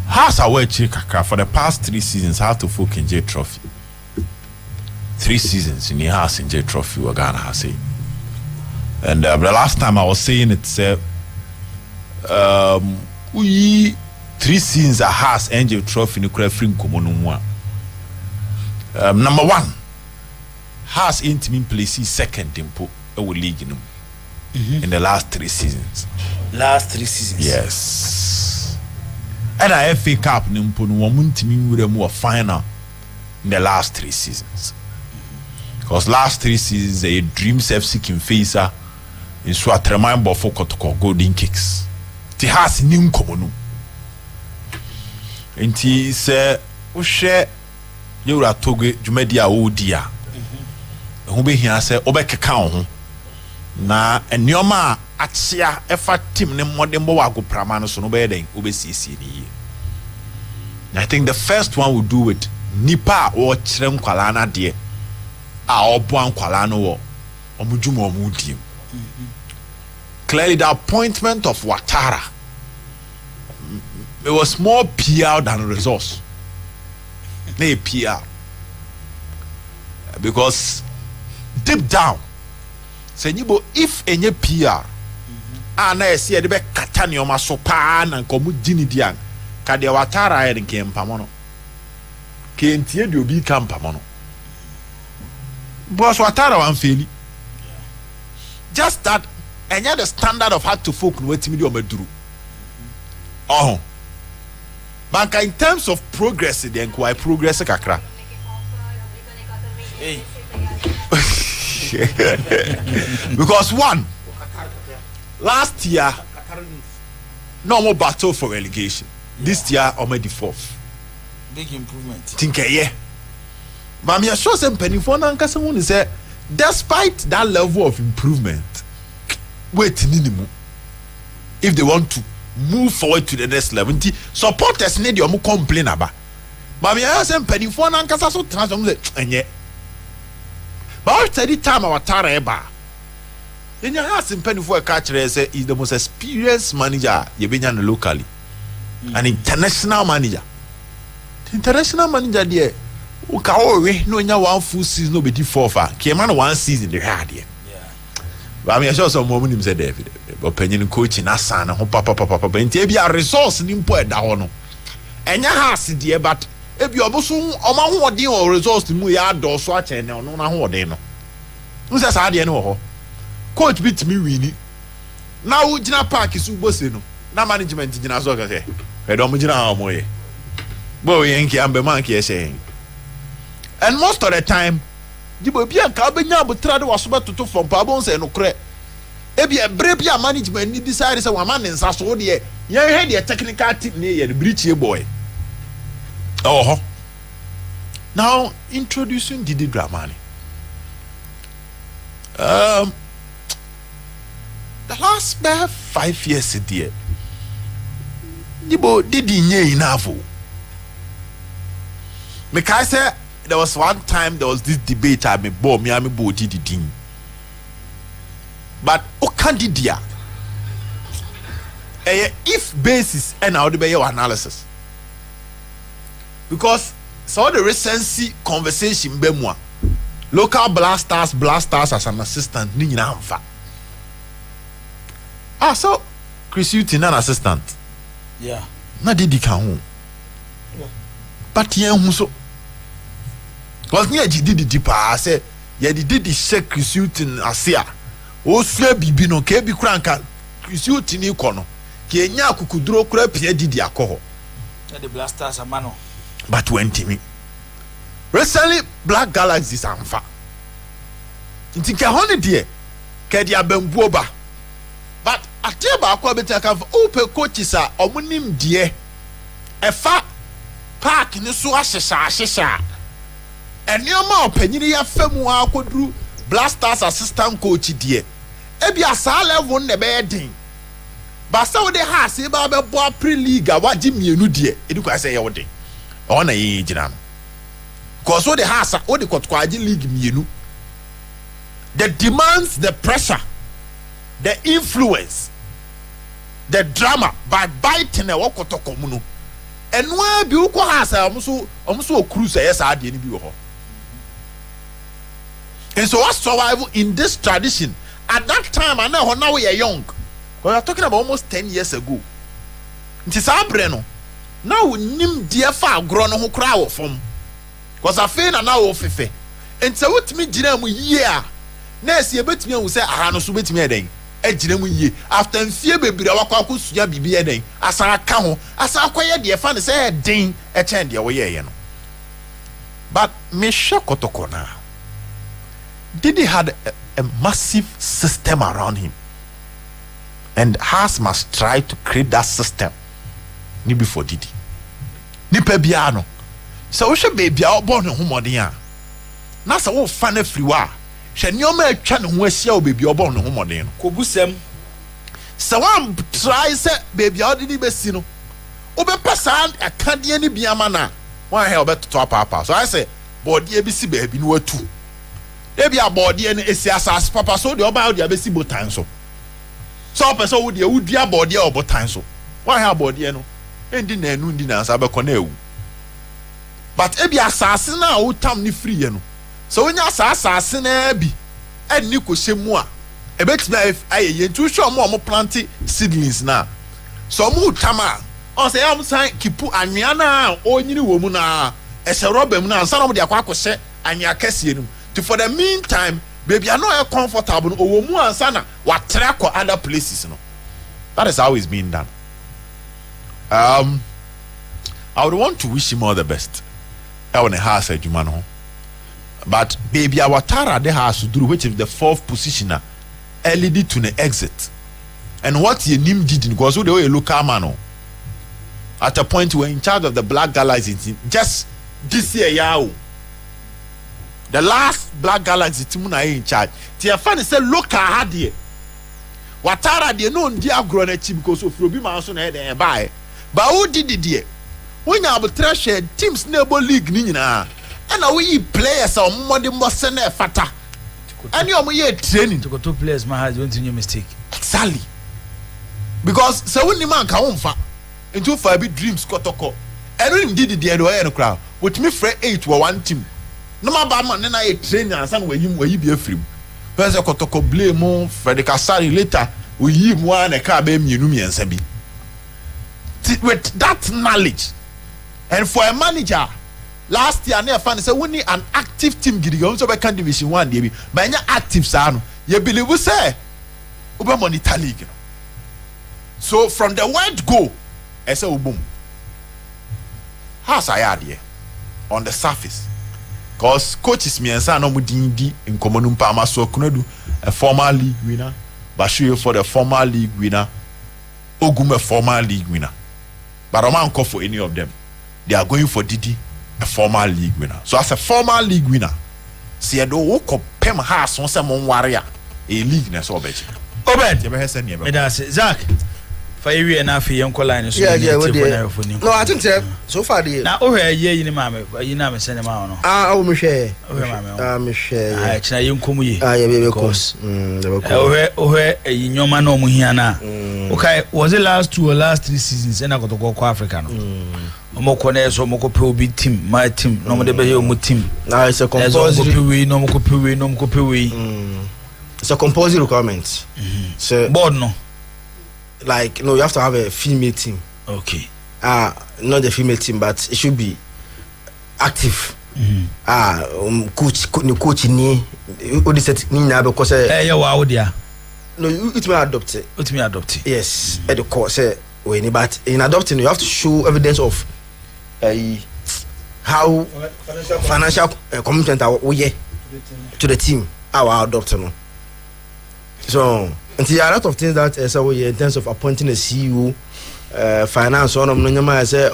Has away kakra for the past 3 seasons how to folk in J Trophy. 3 seasons in the house in J Trophy we're gonna have say. And the last time I was saying it said we 3 seasons a house and J Trophy in the free Komonumwa. Number 1 has intimate places second in our league in the last 3 seasons. Last 3 seasons. Yes. And I FA Cup nimpo no womuntimi wure mu final in the last 3 seasons. Because last 3 seasons a Dreams FC Kimfeisa in so atremai bofo kotoko golden kicks. Ti has nim komo. Enti se wo hwe yewura toge dwumadi a wo dia. Ho be hia se obekeka ho. Na enioma atia efa team ne modern bo wago prama no so no be den obesiesie ni. I think the first one will do with nipa or kyerem kwala na de a obo ankwala no wo omudwuma omudiem. Clearly the appointment of Watara it was more PR than resource. Nay PR. Because deep down say nibo if enye PR ana ese de be kata ne o maso pa na nkomu gini dian ka de Watara e nke mpamono ke ntie de obi ka mpamono boss Watara wan feli just that enye the standard of how to folk no wetimi de o maduru banka in terms of progress the enquire progress kakra Hey. Because one last year no more battle for relegation. This year already 4th. Big improvement. Think but me sure some penny for nankasa won say despite that level of improvement wait minimum if they want to move forward to the next level supporters need you complain about but me some penny for nankasa so transform enye. But every time our Tara eba, then you have some penny for a catcher say is the most experienced manager you been locally, an international manager. The international manager there, who can no nya 1 full season no be for far. Came on 1 season they had here. But I mean I saw some moment him said David, but penny coaching asana ho papa. And be a resource nimpo e da ho no. Enya has there but ebi oboso oma hoden or results mu ya do so a chen no na hoden no nse sa de no ho coach bit me wini na wo gina park su bose no na management gina so ka se e do mo gina ha mo ye bo ye nki ambe man ki e se and most of the time dibo bi anka obenya abutra de waso betoto from pa bon se no kre ebi ebre bi a management ni decide say wa man nsa so de yen he de technical team ni ye breach boy oh now introducing Didi Dramani the last 5 years there Dibo Didi nye enough because there was one time there was this debate I me bo Didi ding but o candidia if basis and how be your analysis because so the recency conversation be moi local blasters as an assistant ni nyina amfa so Chris Uti an assistant na Didi kan ho but yen hu so was near Didi pa say ye Didi shake Chris Uti asia o sua bibi no ke bi kranka Chris Uti ni kono ke nya akukuduro kura pia Didi akoho the blasters amano but went me recently Black Galaxies amfa nti ka hone de ke dia bambuo ba but atie ba akwa beta kan o pe coaches a omunim de efa park ni so ahyehya enioma opanyini ya famu akoduru Blasters assistant coach de ebi asa level ne be den ba sa wo de ha se ba be bo pre-league a waji mienu de edi kwa say ye wo den ona ye gina no cause wo de ha sa wo de kotokwaji league mienu the demands, the pressure, the influence, the drama by biting a wakotoko muno and where bi uko ha sa omuso cruise yes ade ni bi wo ho. And so what survival in this tradition at that time and now we are young. We are talking about almost 10 years ago. Nti sa bre no now nim dia fa agro no ho kra wo fom. Cause afi na now ofefe. Nti wotimi gina mu year. Na esi ebetimi hu se aha no so betimi eden. Agina mu yie after mfie bebire wakwa akosua bibi eden. Asa aka ho, asa akoye de fa ne se eden e chen de wo ye no. But me shakotoko na. Didi had a massive system around him. And Haas must try to create that system. Ni before Didi. Ni pe biano. So we should be born in Humodia. Na sa wo fan afriwa. She nyoma atwa ne ho asia o baby obon ne homodin no. Kobusem. So one try say baby Didi besi no. Obepa san akade ni biama na. One here obeto papa. So I say body e bi si baby no atu. Ebi abode ne esi asas papa so de oba de abesi botan so person wo de wudi abode e botan so why abode no endi na enu ndi na asa be kona ewu but ebi asase na wo tam ni free ye no so onya asase na bi eni ko hyemu a ebetima ayeye ntu hwe omo plant seedlings na so omo tam a on say am san kipu anwea na onyini wo mu na ehye rubber mu na ansa na mo de akwa akose anwea kase no. For the meantime, baby, I know you're comfortable. Or other places, no. That is how it's being done. I would want to wish him all the best. I want to have said, but baby, our Tara they has to do, which is the fourth positioner, LED to the exit. And what your name did because they were a local man. At a point, we're in charge of the Black Galaxies. Just this year, yeah. The last Black Galaxy team na in charge. Tia fan say local hadie. Watara de no ndi agro na chi because of Obi man so na e buy. Ba who did die? When you have treasure teams neighbor league ni nyina. And now we players are more than most na fata. And you are training to go to players my has went in your mistake. Exactly. Because so when the man ka wonfa into for big dreams kotoko. And when did the no crowd. With me for 8 were one team. No matter man na e train and san we be afrim. First kotoko blame Frederick Asari later we him one e ka be mienu miensa bi. With that knowledge and for a manager last year na fan say we need an active team gidiga so be can division 1 dey bi. But nya active sa no you believe say we be monitor league no. So from the word go I say boom. How's I on the surface? Because coaches me and son no mudindi in common pama so kunadu a former league winner, Bashir for the former league winner, Ogum a former league winner. But I'm not call for any of them. They are going for Didi, a former league winner. So as a former league winner, see I don't walk up Pem House on some warrior a league ness or bet. Obed, You ever said never. Zach. For you and half a young line. Yeah, no, I think so far the now over a year in the mamma, you know, send him out. ah, oh, Michelle, Michelle, actually, you come here. ah, yeah, baby, of course. Over a young man, no Muhiana. Okay, was the last 2 or last 3 seasons, and I got to go African. Mokone, so Moko big team, my team, no more the team. Now it's a compulsory, no copy. It's a compulsory requirement. So, board no. Like, no, you have to have a female team. Okay. Not the female team, but it should be active. Coach ni set ni na because yeah, wow there. No, it may adopt it. It may adopt it. Yes, at the course but in adopting you have to show evidence of how financial commitment we to the team our adopting. So and there are a lot of things that so in terms of appointing a CEO, finance on no say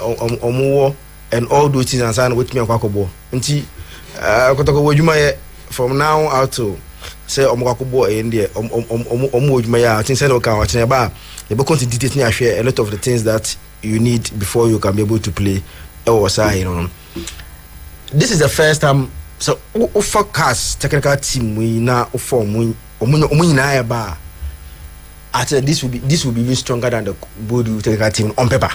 and all those things and sign with me kwakobo. Nti kotoko wajuma from now out to say omwakobo in there omwajuma ya things say no can watch ba they be continue details ni share a lot of the things that you need before you can be able to play or say you know. This is the first time so forecast technical team we na form omunyina ba I said this will be even stronger than the Bodu technical team on paper.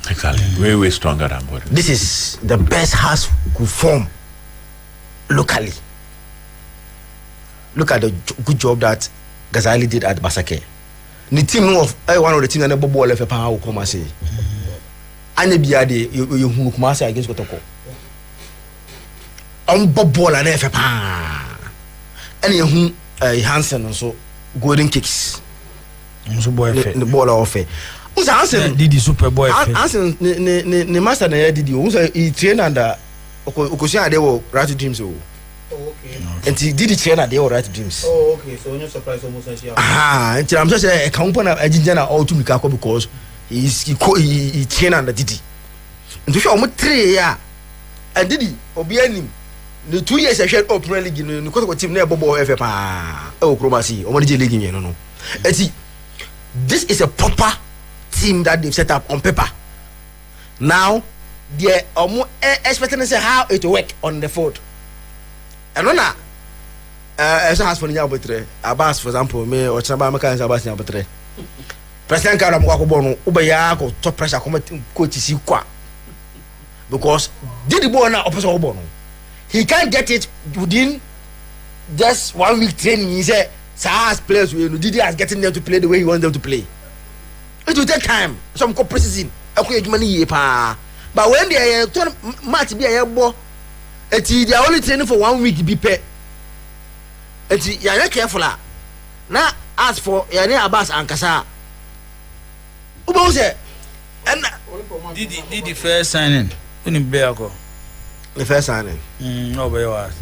Exactly. Way stronger than Bodu. This is the best house could form locally. Look at the good job that Ghazali did at Basake. The team of one of the teams that the ball left a power come and say. Anya biade you come say against Kotoko. On ball and F and you Hansen also golden kicks. So boy the ball off. Who's Hansen did the super boy Hansen ne master na did you he train under Okosia they were right dreams oh okay and he did the trainer they were right dreams oh okay so no surprise almost and and I'm just a company a ginger all to Mikako because he train under Didi and to show almost 3 years and Didi obianim the 2 years I shared open league in the team near Bobo FFA oh Chromasi or what league you know and see this is a proper team that they've set up on paper. Now they are more expecting to say how it will work on the field. And on that, as a has for the arbitrary, Abbas, for example, me or Chaba Makan Abbas arbitrary. President Karam Wakobono, Ubayako, top pressure committing coach is because did the ball now opposite Obono. He can't get it within just 1 week training. He said, Sahas players Didi has getting them to play the way he wants them to play. It will take time. Some precision. Money but when they turn match be a ball, they are only training for 1 week be paid. You are not careful. Now ask for Yane Abbas and Kasa. Ubo say and did the first signing in Beako. The first signing. No be what.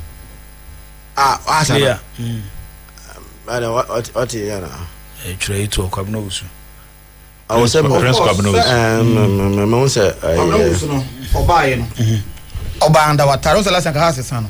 Yeah. What you know? A trade to Cabnosu. I was saying Prince Cabnosu. Obanda Wataros last and has son.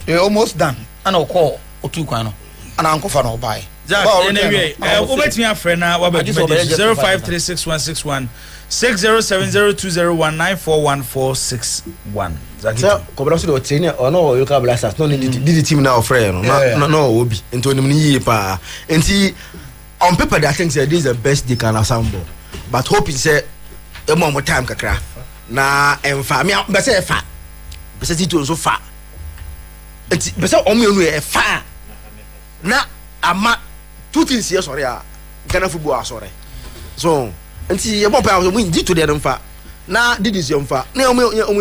You're almost done. And I'll call Otukano. And Uncle Fano buy. Anyway, over me a friend now. 05361616 60702019419461. So, Cobra trainer or no, you can blast us. No, did the team now, friend. No, will be into the pa. And see, on paper, I think this is the best they can assemble. But hope is a more time, Kakra. Na, and for me, but say fat. But it was so far. It's so only a far. Na, I'm 2 things here, sorry. Ghana football, sorry. So, and see, your papa win did to them far. Na, did this young far. Now,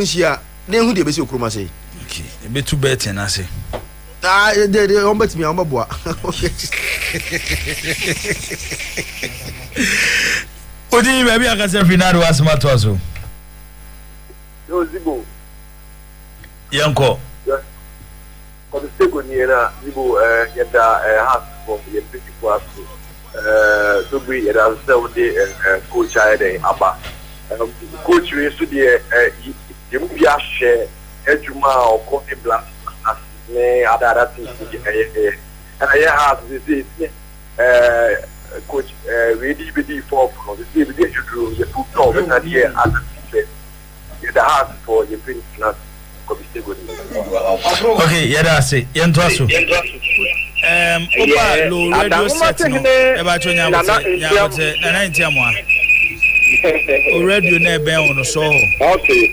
here. Then who they be so chroma say? Okay, a bit too bad, and I say. They ombat me on my boy. Odi, maybe I can say Finado as Matoso. No, Zibo. Yanko. Yes. For the second year, Zibo, get the house from the principal. so we it has the coach aba coach we so the you be a share ejuma or coffee blast as me other things and I have this coach ready for the you do the food talk and here at the house for the prince okay, say yentoaso. Opa low radio set no. Eba chonya wote na 90 amwa. O radio na ebe on so. Okay.